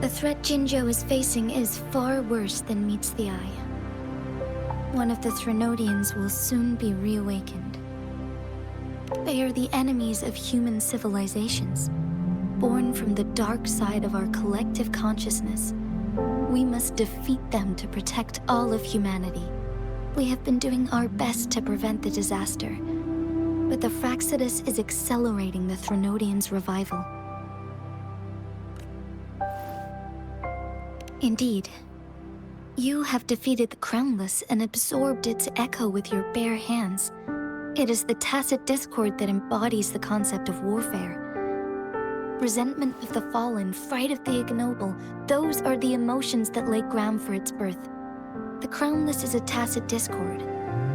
Speaker 2: The threat Jinzhou is facing is far worse than meets the eye. One of the Threnodians will soon be reawakened. They are the enemies of human civilizations, born from the dark side of our collective consciousness. We must defeat them to protect all of humanity. We have been doing our best to prevent the disaster, but the Fractsidus is accelerating the Threnodians' revival. Indeed, you have defeated the Crownless and absorbed its echo with your bare hands. It is the tacit discord that embodies the concept of warfare. Resentment of the fallen, fright of the ignoble, those are the emotions that lay ground for its birth. The Crownless is a tacit discord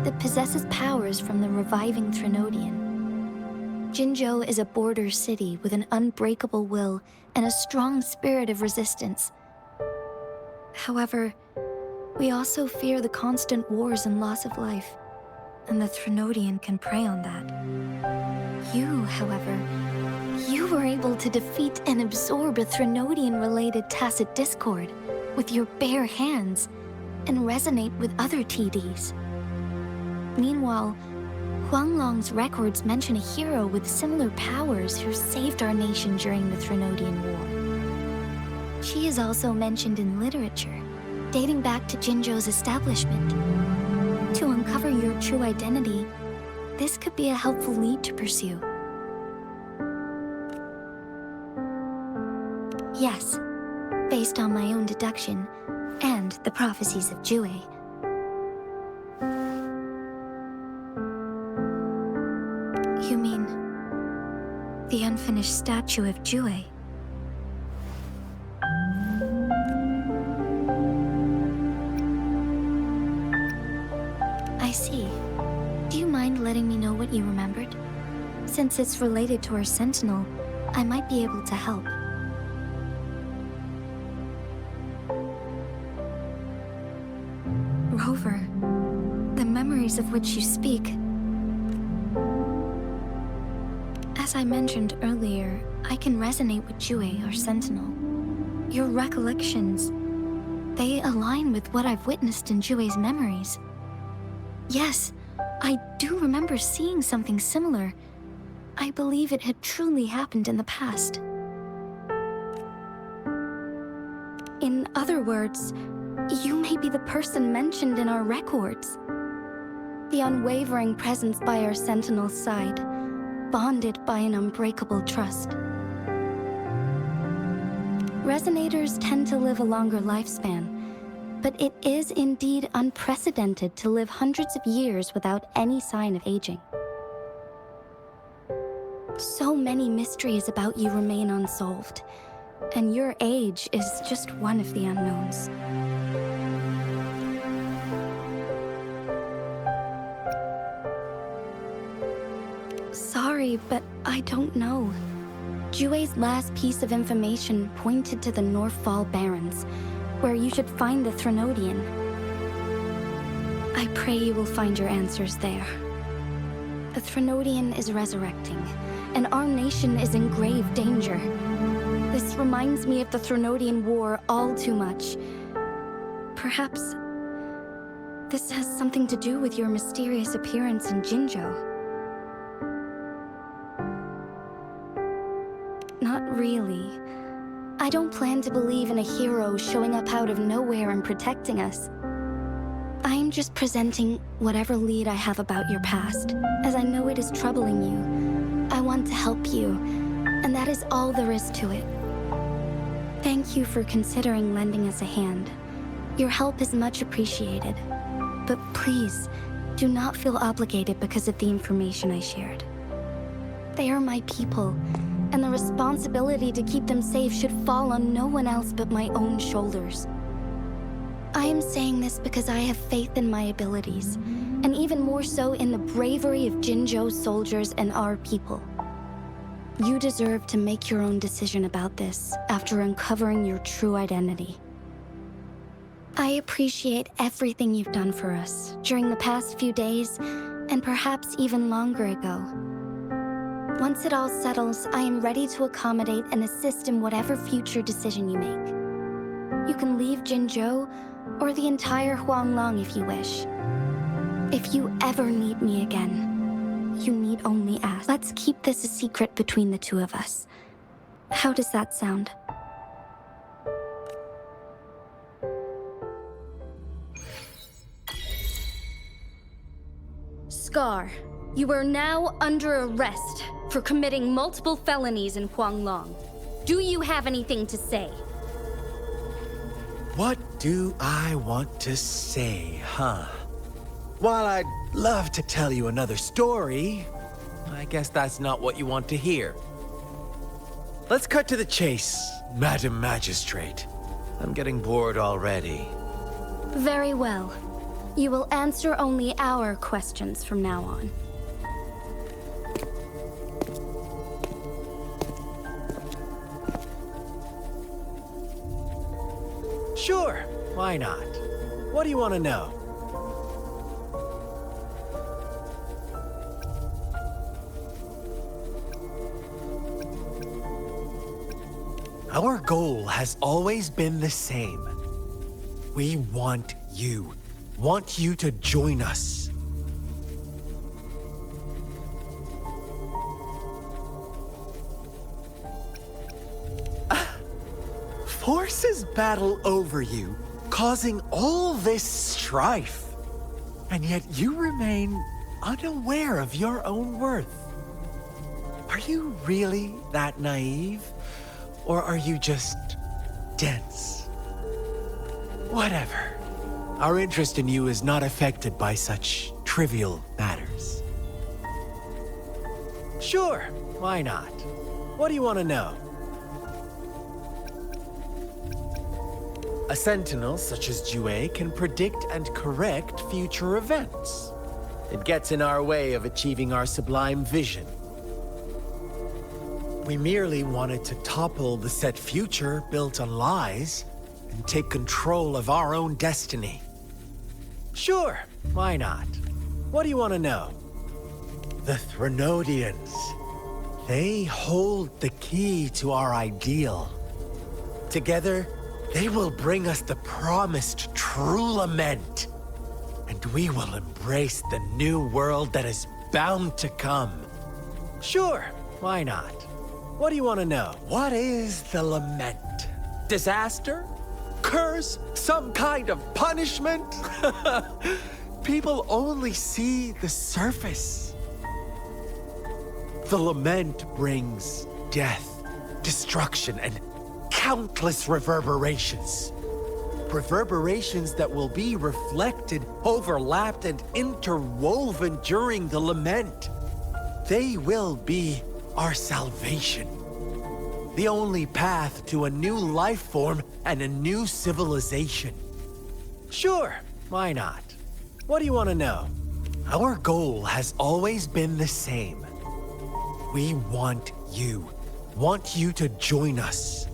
Speaker 2: that possesses powers from the reviving Threnodian. Jinzhou is a border city with an unbreakable will and a strong spirit of resistance. However, we also fear the constant wars and loss of life, and the Threnodian can prey on that. You, however, you were able to defeat and absorb a Threnodian-related tacit discord with your bare hands and resonate with other TDs. Meanwhile, Huanglong's records mention a hero with similar powers who saved our nation during the Threnodian War. She is also mentioned in literature, dating back to Jinzhou's establishment. To uncover your true identity, this could be a helpful lead to pursue. Yes, based on my own deduction and the prophecies of Jue. You mean the unfinished statue of Jue? I see. Do you mind letting me know what you remembered? Since it's related to our sentinel, I might be able to help. Rover, the memories of which you speak. As I mentioned earlier, I can resonate with Jue, our sentinel. Your recollections, they align with what I've witnessed in Jue's memories. Yes, I do remember seeing something similar. I believe it had truly happened in the past. In other words, you may be the person mentioned in our records. The unwavering presence by our sentinel's side, bonded by an unbreakable trust. Resonators tend to live a longer lifespan, but it is indeed unprecedented to live hundreds of years without any sign of aging. So many mysteries about you remain unsolved, and your age is just one of the unknowns. Sorry, but I don't know. Jue's last piece of information pointed to the Northfall Barrens, where you should find the Threnodian. I pray you will find your answers there. The Threnodian is resurrecting, and our nation is in grave danger. This reminds me of the Threnodian War all too much. Perhaps this has something to do with your mysterious appearance in Jinzhou. Not really. I don't plan to believe in a hero showing up out of nowhere and protecting us. I'm just presenting whatever lead I have about your past, as I know it is troubling you. I want to help you, and that is all there is to it. Thank you for considering lending us a hand. Your help is much appreciated. But please, do not feel obligated because of the information I shared. They are my people, and the responsibility to keep them safe should fall on no one else but my own shoulders. I am saying this because I have faith in my abilities, and even more so in the bravery of Jinzhou's soldiers and our people. You deserve to make your own decision about this after uncovering your true identity. I appreciate everything you've done for us during the past few days, and perhaps even longer ago. Once it all settles, I am ready to accommodate and assist in whatever future decision you make. You can leave Jinzhou, or the entire Huanglong if you wish. If you ever need me again, you need only ask. Let's keep this a secret between the two of us. How does that sound?
Speaker 6: Scar, you are now under arrest for committing multiple felonies in Huanglong. Do you have anything to say?
Speaker 7: What do I want to say, huh? While I'd love to tell you another story, I guess that's not what you want to hear. Let's cut to the chase, Madam Magistrate. I'm getting bored already.
Speaker 2: Very well. You will answer only our questions from now on.
Speaker 7: Sure, why not? What do you want to know? Our goal has always been the same. We want you to join us. Forces battle over you, causing all this strife. And yet you remain unaware of your own worth. Are you really that naive? Or are you just dense? Whatever. Our interest in you is not affected by such trivial matters. Sure, why not? What do you want to know? A sentinel such as Jue can predict and correct future events. It gets in our way of achieving our sublime vision. We merely wanted to topple the set future built on lies and take control of our own destiny. Sure, why not? What do you want to know? The Threnodians. They hold the key to our ideal. Together, they will bring us the promised true lament. And we will embrace the new world that is bound to come. Sure, why not? What do you want to know? What is the lament? Disaster? Curse? Some kind of punishment? People only see the surface. The lament brings death, destruction, and countless reverberations. Reverberations that will be reflected, overlapped, and interwoven during the lament. They will be our salvation. The only path to a new life form and a new civilization. Sure, why not? What do you want to know? Our goal has always been the same. We want you to join us.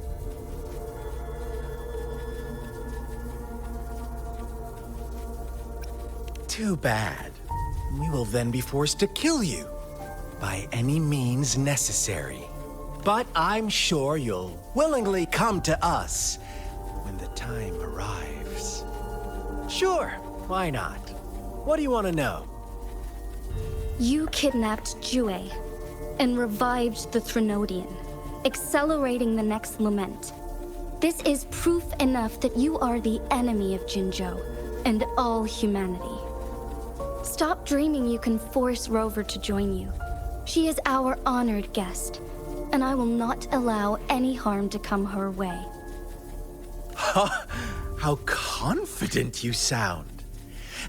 Speaker 7: Too bad. We will then be forced to kill you by any means necessary. But I'm sure you'll willingly come to us when the time arrives. Sure, why not? What do you want to know?
Speaker 2: You kidnapped Jue and revived the Threnodian, accelerating the next lament. This is proof enough that you are the enemy of Jinzhou and all humanity. Stop dreaming you can force Rover to join you. She is our honored guest, and I will not allow any harm to come her way.
Speaker 7: How confident you sound.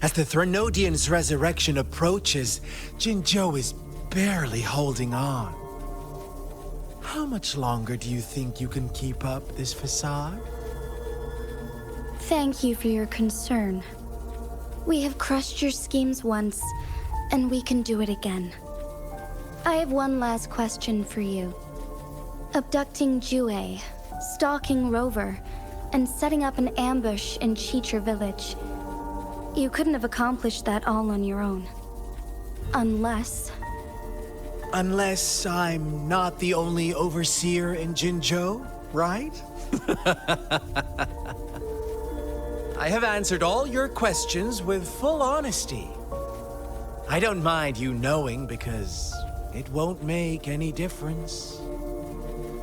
Speaker 7: As the Threnodian's resurrection approaches, Jinzhou is barely holding on. How much longer do you think you can keep up this facade?
Speaker 2: Thank you for your concern. We have crushed your schemes once, and we can do it again. I have one last question for you. Abducting Jue, stalking Rover, and setting up an ambush in Chicher village. You couldn't have accomplished that all on your own. Unless
Speaker 7: I'm not the only overseer in Jinzhou, right? I have answered all your questions with full honesty. I don't mind you knowing because it won't make any difference.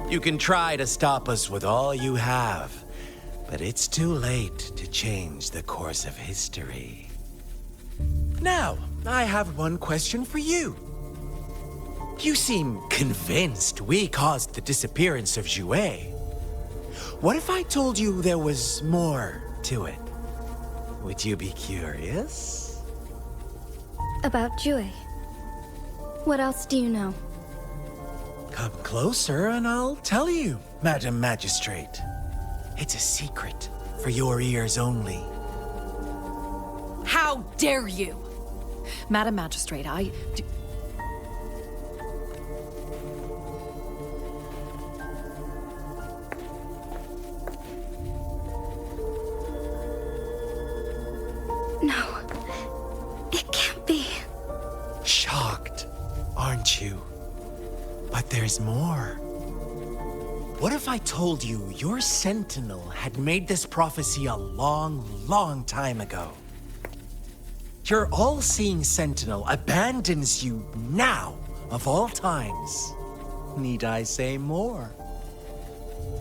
Speaker 7: You can try to stop us with all you have, but it's too late to change the course of history. Now, I have one question for you. You seem convinced we caused the disappearance of Jue. What if I told you there was more to it? Would you be curious?
Speaker 2: About Jue. What else do you know?
Speaker 7: Come closer and I'll tell you, Madam Magistrate. It's a secret for your ears only.
Speaker 6: How dare you? Madam Magistrate,
Speaker 2: No. It can't be.
Speaker 7: Shocked, aren't you? But there's more. What if I told you your sentinel had made this prophecy a long, long time ago? Your all-seeing sentinel abandons you now, of all times. Need I say more?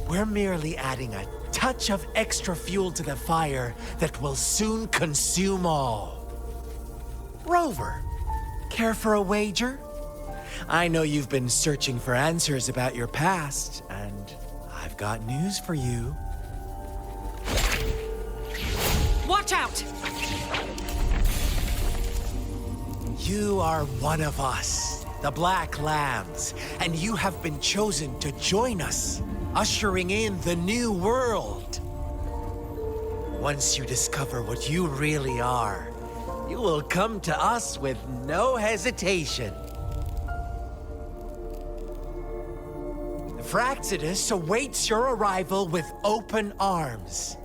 Speaker 7: We're merely adding a touch of extra fuel to the fire that will soon consume all. Rover, care for a wager? I know you've been searching for answers about your past, and I've got news for you.
Speaker 6: watch out!
Speaker 7: You are one of us, the Black Lambs, and you have been chosen to join us, ushering in the new world. Once you discover what you really are, you will come to us with no hesitation. Fraxidus awaits your arrival with open arms.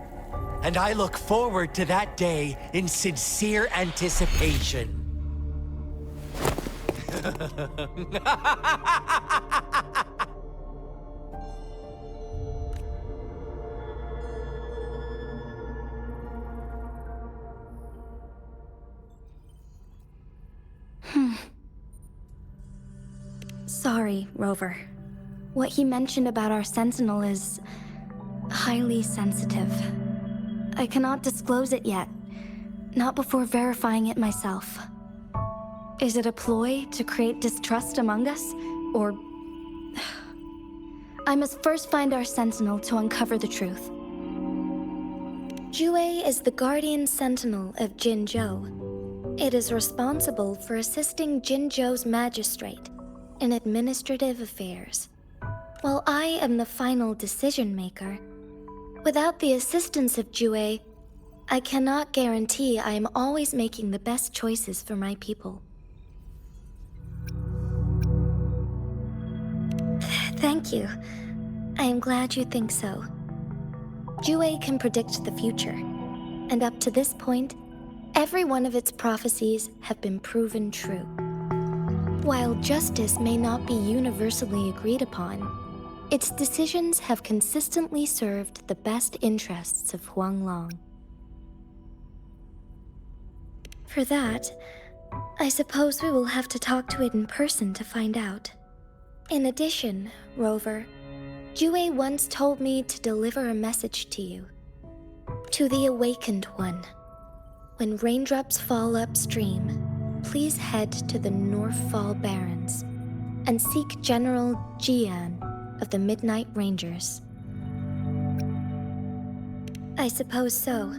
Speaker 7: And I look forward to that day in sincere anticipation.
Speaker 2: Sorry, Rover. What he mentioned about our sentinel is highly sensitive. I cannot disclose it yet, not before verifying it myself. Is it a ploy to create distrust among us, or... I must first find our sentinel to uncover the truth. Jue is the guardian sentinel of Jinzhou. It is responsible for assisting Jinzhou's magistrate in administrative affairs. While I am the final decision maker, without the assistance of Jue, I cannot guarantee I am always making the best choices for my people. Thank you. I am glad you think so. Jue can predict the future, and up to this point, every one of its prophecies have been proven true. While justice may not be universally agreed upon, its decisions have consistently served the best interests of Huanglong. For that, I suppose we will have to talk to it in person to find out. In addition, Rover, Jue once told me to deliver a message to you. To the Awakened One. When raindrops fall upstream, please head to the Northfall Barrens and seek General Jian of the Midnight Rangers. I suppose so.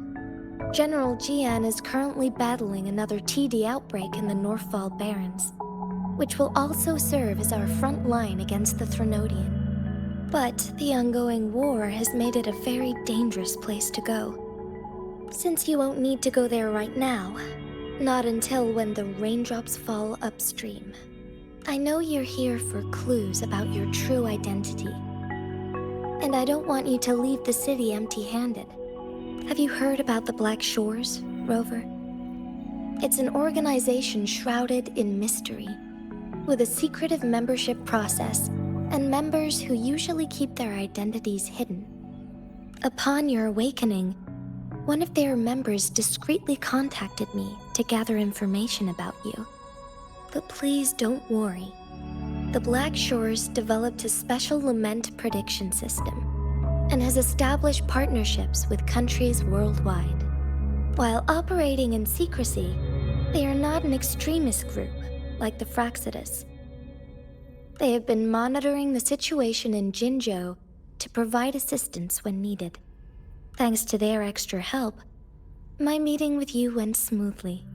Speaker 2: General Jian is currently battling another TD outbreak in the Northfall Barrens, which will also serve as our front line against the Threnodian. But the ongoing war has made it a very dangerous place to go. Since you won't need to go there right now, not until when the raindrops fall upstream. I know you're here for clues about your true identity. And I don't want you to leave the city empty-handed. Have you heard about the Black Shores, Rover? It's an organization shrouded in mystery, with a secretive membership process and members who usually keep their identities hidden. Upon your awakening, One of their members discreetly contacted me to gather information about you. But please don't worry. The Black Shores developed a special lament prediction system and has established partnerships with countries worldwide. While operating in secrecy, they are not an extremist group like the Fraxidus. They have been monitoring the situation in Jinzhou to provide assistance when needed. Thanks to their extra help, my meeting with you went smoothly.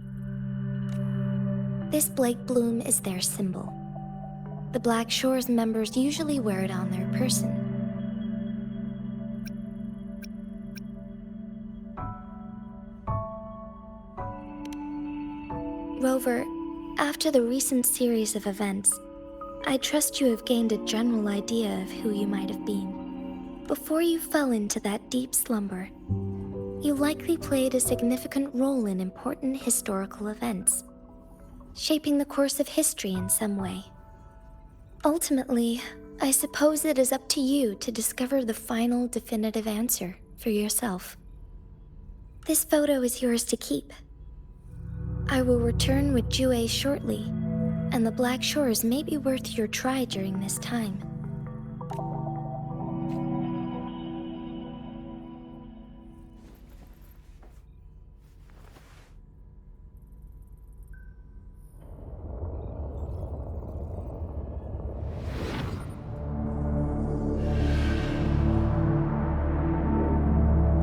Speaker 2: This Blake Bloom is their symbol. The Black Shores members usually wear it on their person. Rover, after the recent series of events, I trust you have gained a general idea of who you might have been. Before you fell into that deep slumber, you likely played a significant role in important historical events, shaping the course of history in some way. Ultimately, I suppose it is up to you to discover the final definitive answer for yourself. This photo is yours to keep. I will return with Jue shortly, and the Black Shores may be worth your try during this time.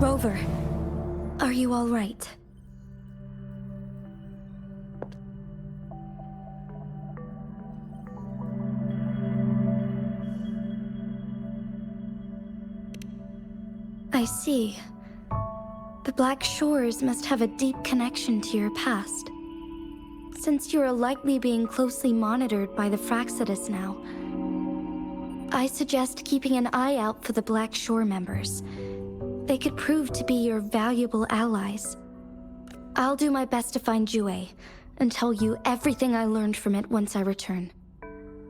Speaker 2: Rover, are you all right? I see. The Black Shores must have a deep connection to your past. Since you are likely being closely monitored by the Fraxidus now, I suggest keeping an eye out for the Black Shore members. They could prove to be your valuable allies. I'll do my best to find Jue and tell you everything I learned from it once I return.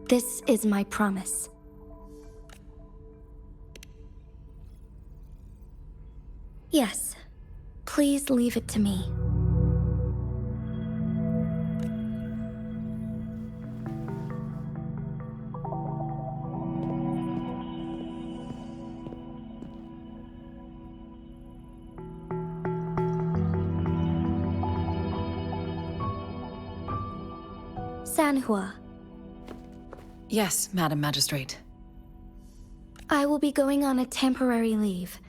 Speaker 2: This is my promise. Yes, please leave it to me. Sanhua.
Speaker 6: Yes, Madam Magistrate.
Speaker 2: I will be going on a temporary leave.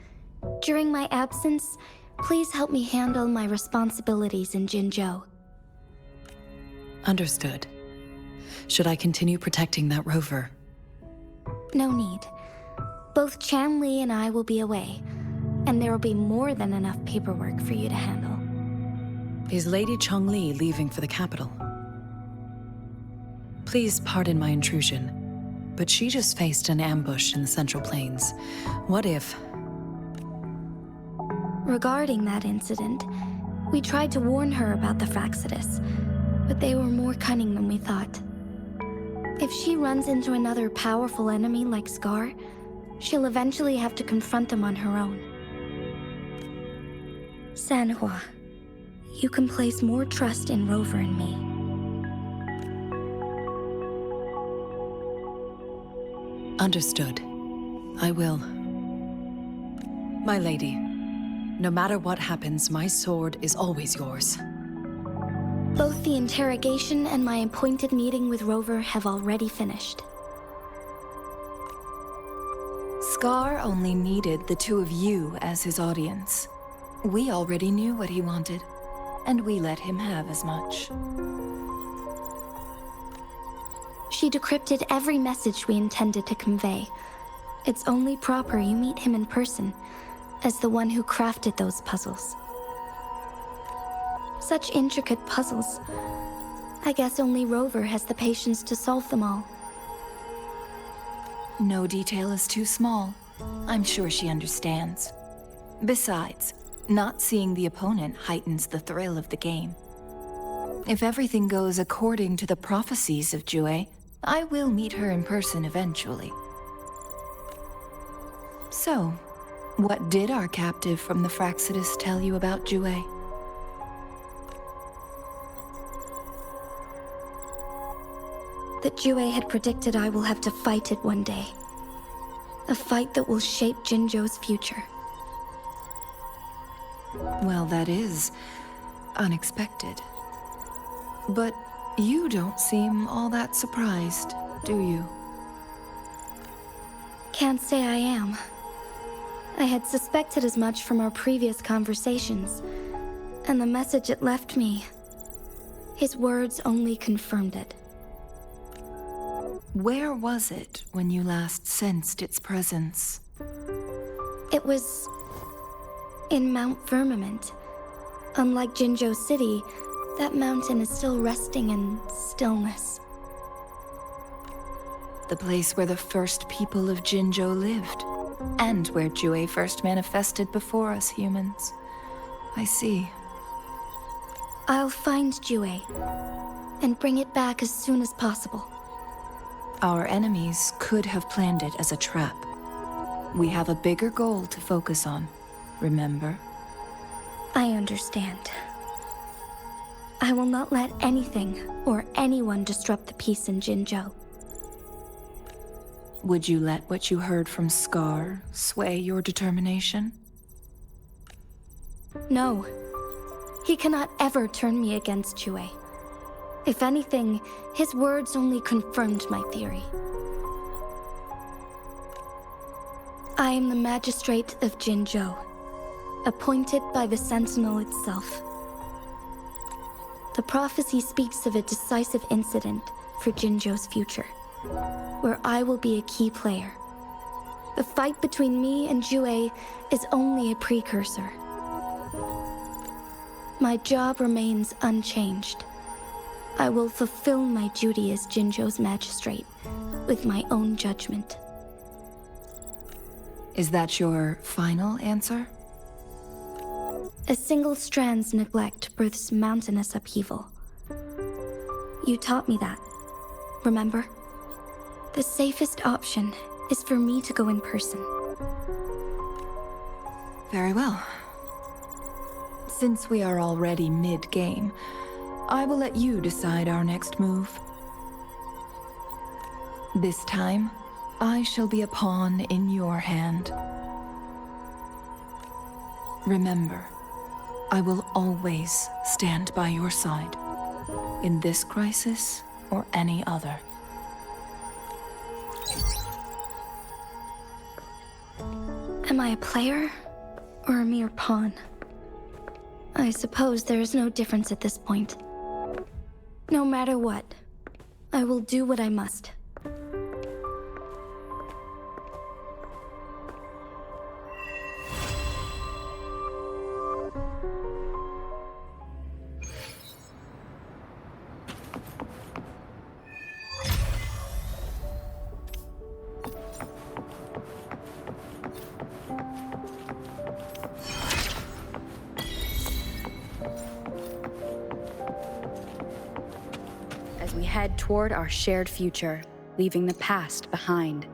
Speaker 2: During my absence, please help me handle my responsibilities in Jinzhou.
Speaker 6: Understood. Should I continue protecting that rover?
Speaker 2: No need. Both Chanli and I will be away, and there will be more than enough paperwork for you to handle.
Speaker 6: Is Lady Chongli leaving for the capital? Please pardon my intrusion, but she just faced an ambush in the Central Plains. What if...
Speaker 2: Regarding that incident, we tried to warn her about the Fraxidus, but they were more cunning than we thought. If she runs into another powerful enemy like Scar, she'll eventually have to confront them on her own. Sanhua, you can place more trust in Rover and me.
Speaker 6: Understood. I will. My lady, no matter what happens, my sword is always yours.
Speaker 2: Both the interrogation and my appointed meeting with Rover have already finished.
Speaker 8: Scar only needed the two of you as his audience. We already knew what he wanted, and we let him have as much.
Speaker 2: She decrypted every message we intended to convey. It's only proper you meet him in person, as the one who crafted those puzzles. Such intricate puzzles. I guess only Rover has the patience to solve them all.
Speaker 8: No detail is too small. I'm sure she understands. Besides, not seeing the opponent heightens the thrill of the game. If everything goes according to the prophecies of Jue, I will meet her in person eventually. So, What did our captive from the Fraxidus tell you about Jue?
Speaker 2: That Jue had predicted I will have to fight it one day. A fight that will shape Jinzhou's future.
Speaker 8: Well, that is unexpected. But you don't seem all that surprised, do you?
Speaker 2: Can't say I am. I had suspected as much from our previous conversations, and the message it left me, his words only confirmed it.
Speaker 8: Where was it when you last sensed its presence?
Speaker 2: It was in Mount Firmament. Unlike Jinzhou City, that mountain is still resting in stillness.
Speaker 8: The place where the first people of Jinzhou lived, and where Jue first manifested before us humans. I see.
Speaker 2: I'll find Jue and bring it back as soon as possible.
Speaker 8: Our enemies could have planned it as a trap. We have a bigger goal to focus on, remember?
Speaker 2: I understand. I will not let anything or anyone disrupt the peace in Jinzhou.
Speaker 8: Would you let what you heard from Scar sway your determination?
Speaker 2: No. He cannot ever turn me against Jue. If anything, his words only confirmed my theory. I am the Magistrate of Jinzhou, appointed by the Sentinel itself. The prophecy speaks of a decisive incident for Jinzhou's future, where I will be a key player. The fight between me and Jue is only a precursor. My job remains unchanged. I will fulfill my duty as Jinzhou's magistrate with my own judgment.
Speaker 8: Is that your final answer?
Speaker 2: A single strand's neglect births mountainous upheaval. You taught me that, remember? The safest option is for me to go in person.
Speaker 8: Very well. Since we are already mid-game, I will let you decide our next move. This time, I shall be a pawn in your hand. Remember, I will always stand by your side, in this crisis or any other.
Speaker 2: Am I a player or a mere pawn? I suppose there is no difference at this point. No matter what, I will do what I must.
Speaker 5: As we head toward our shared future, leaving the past behind.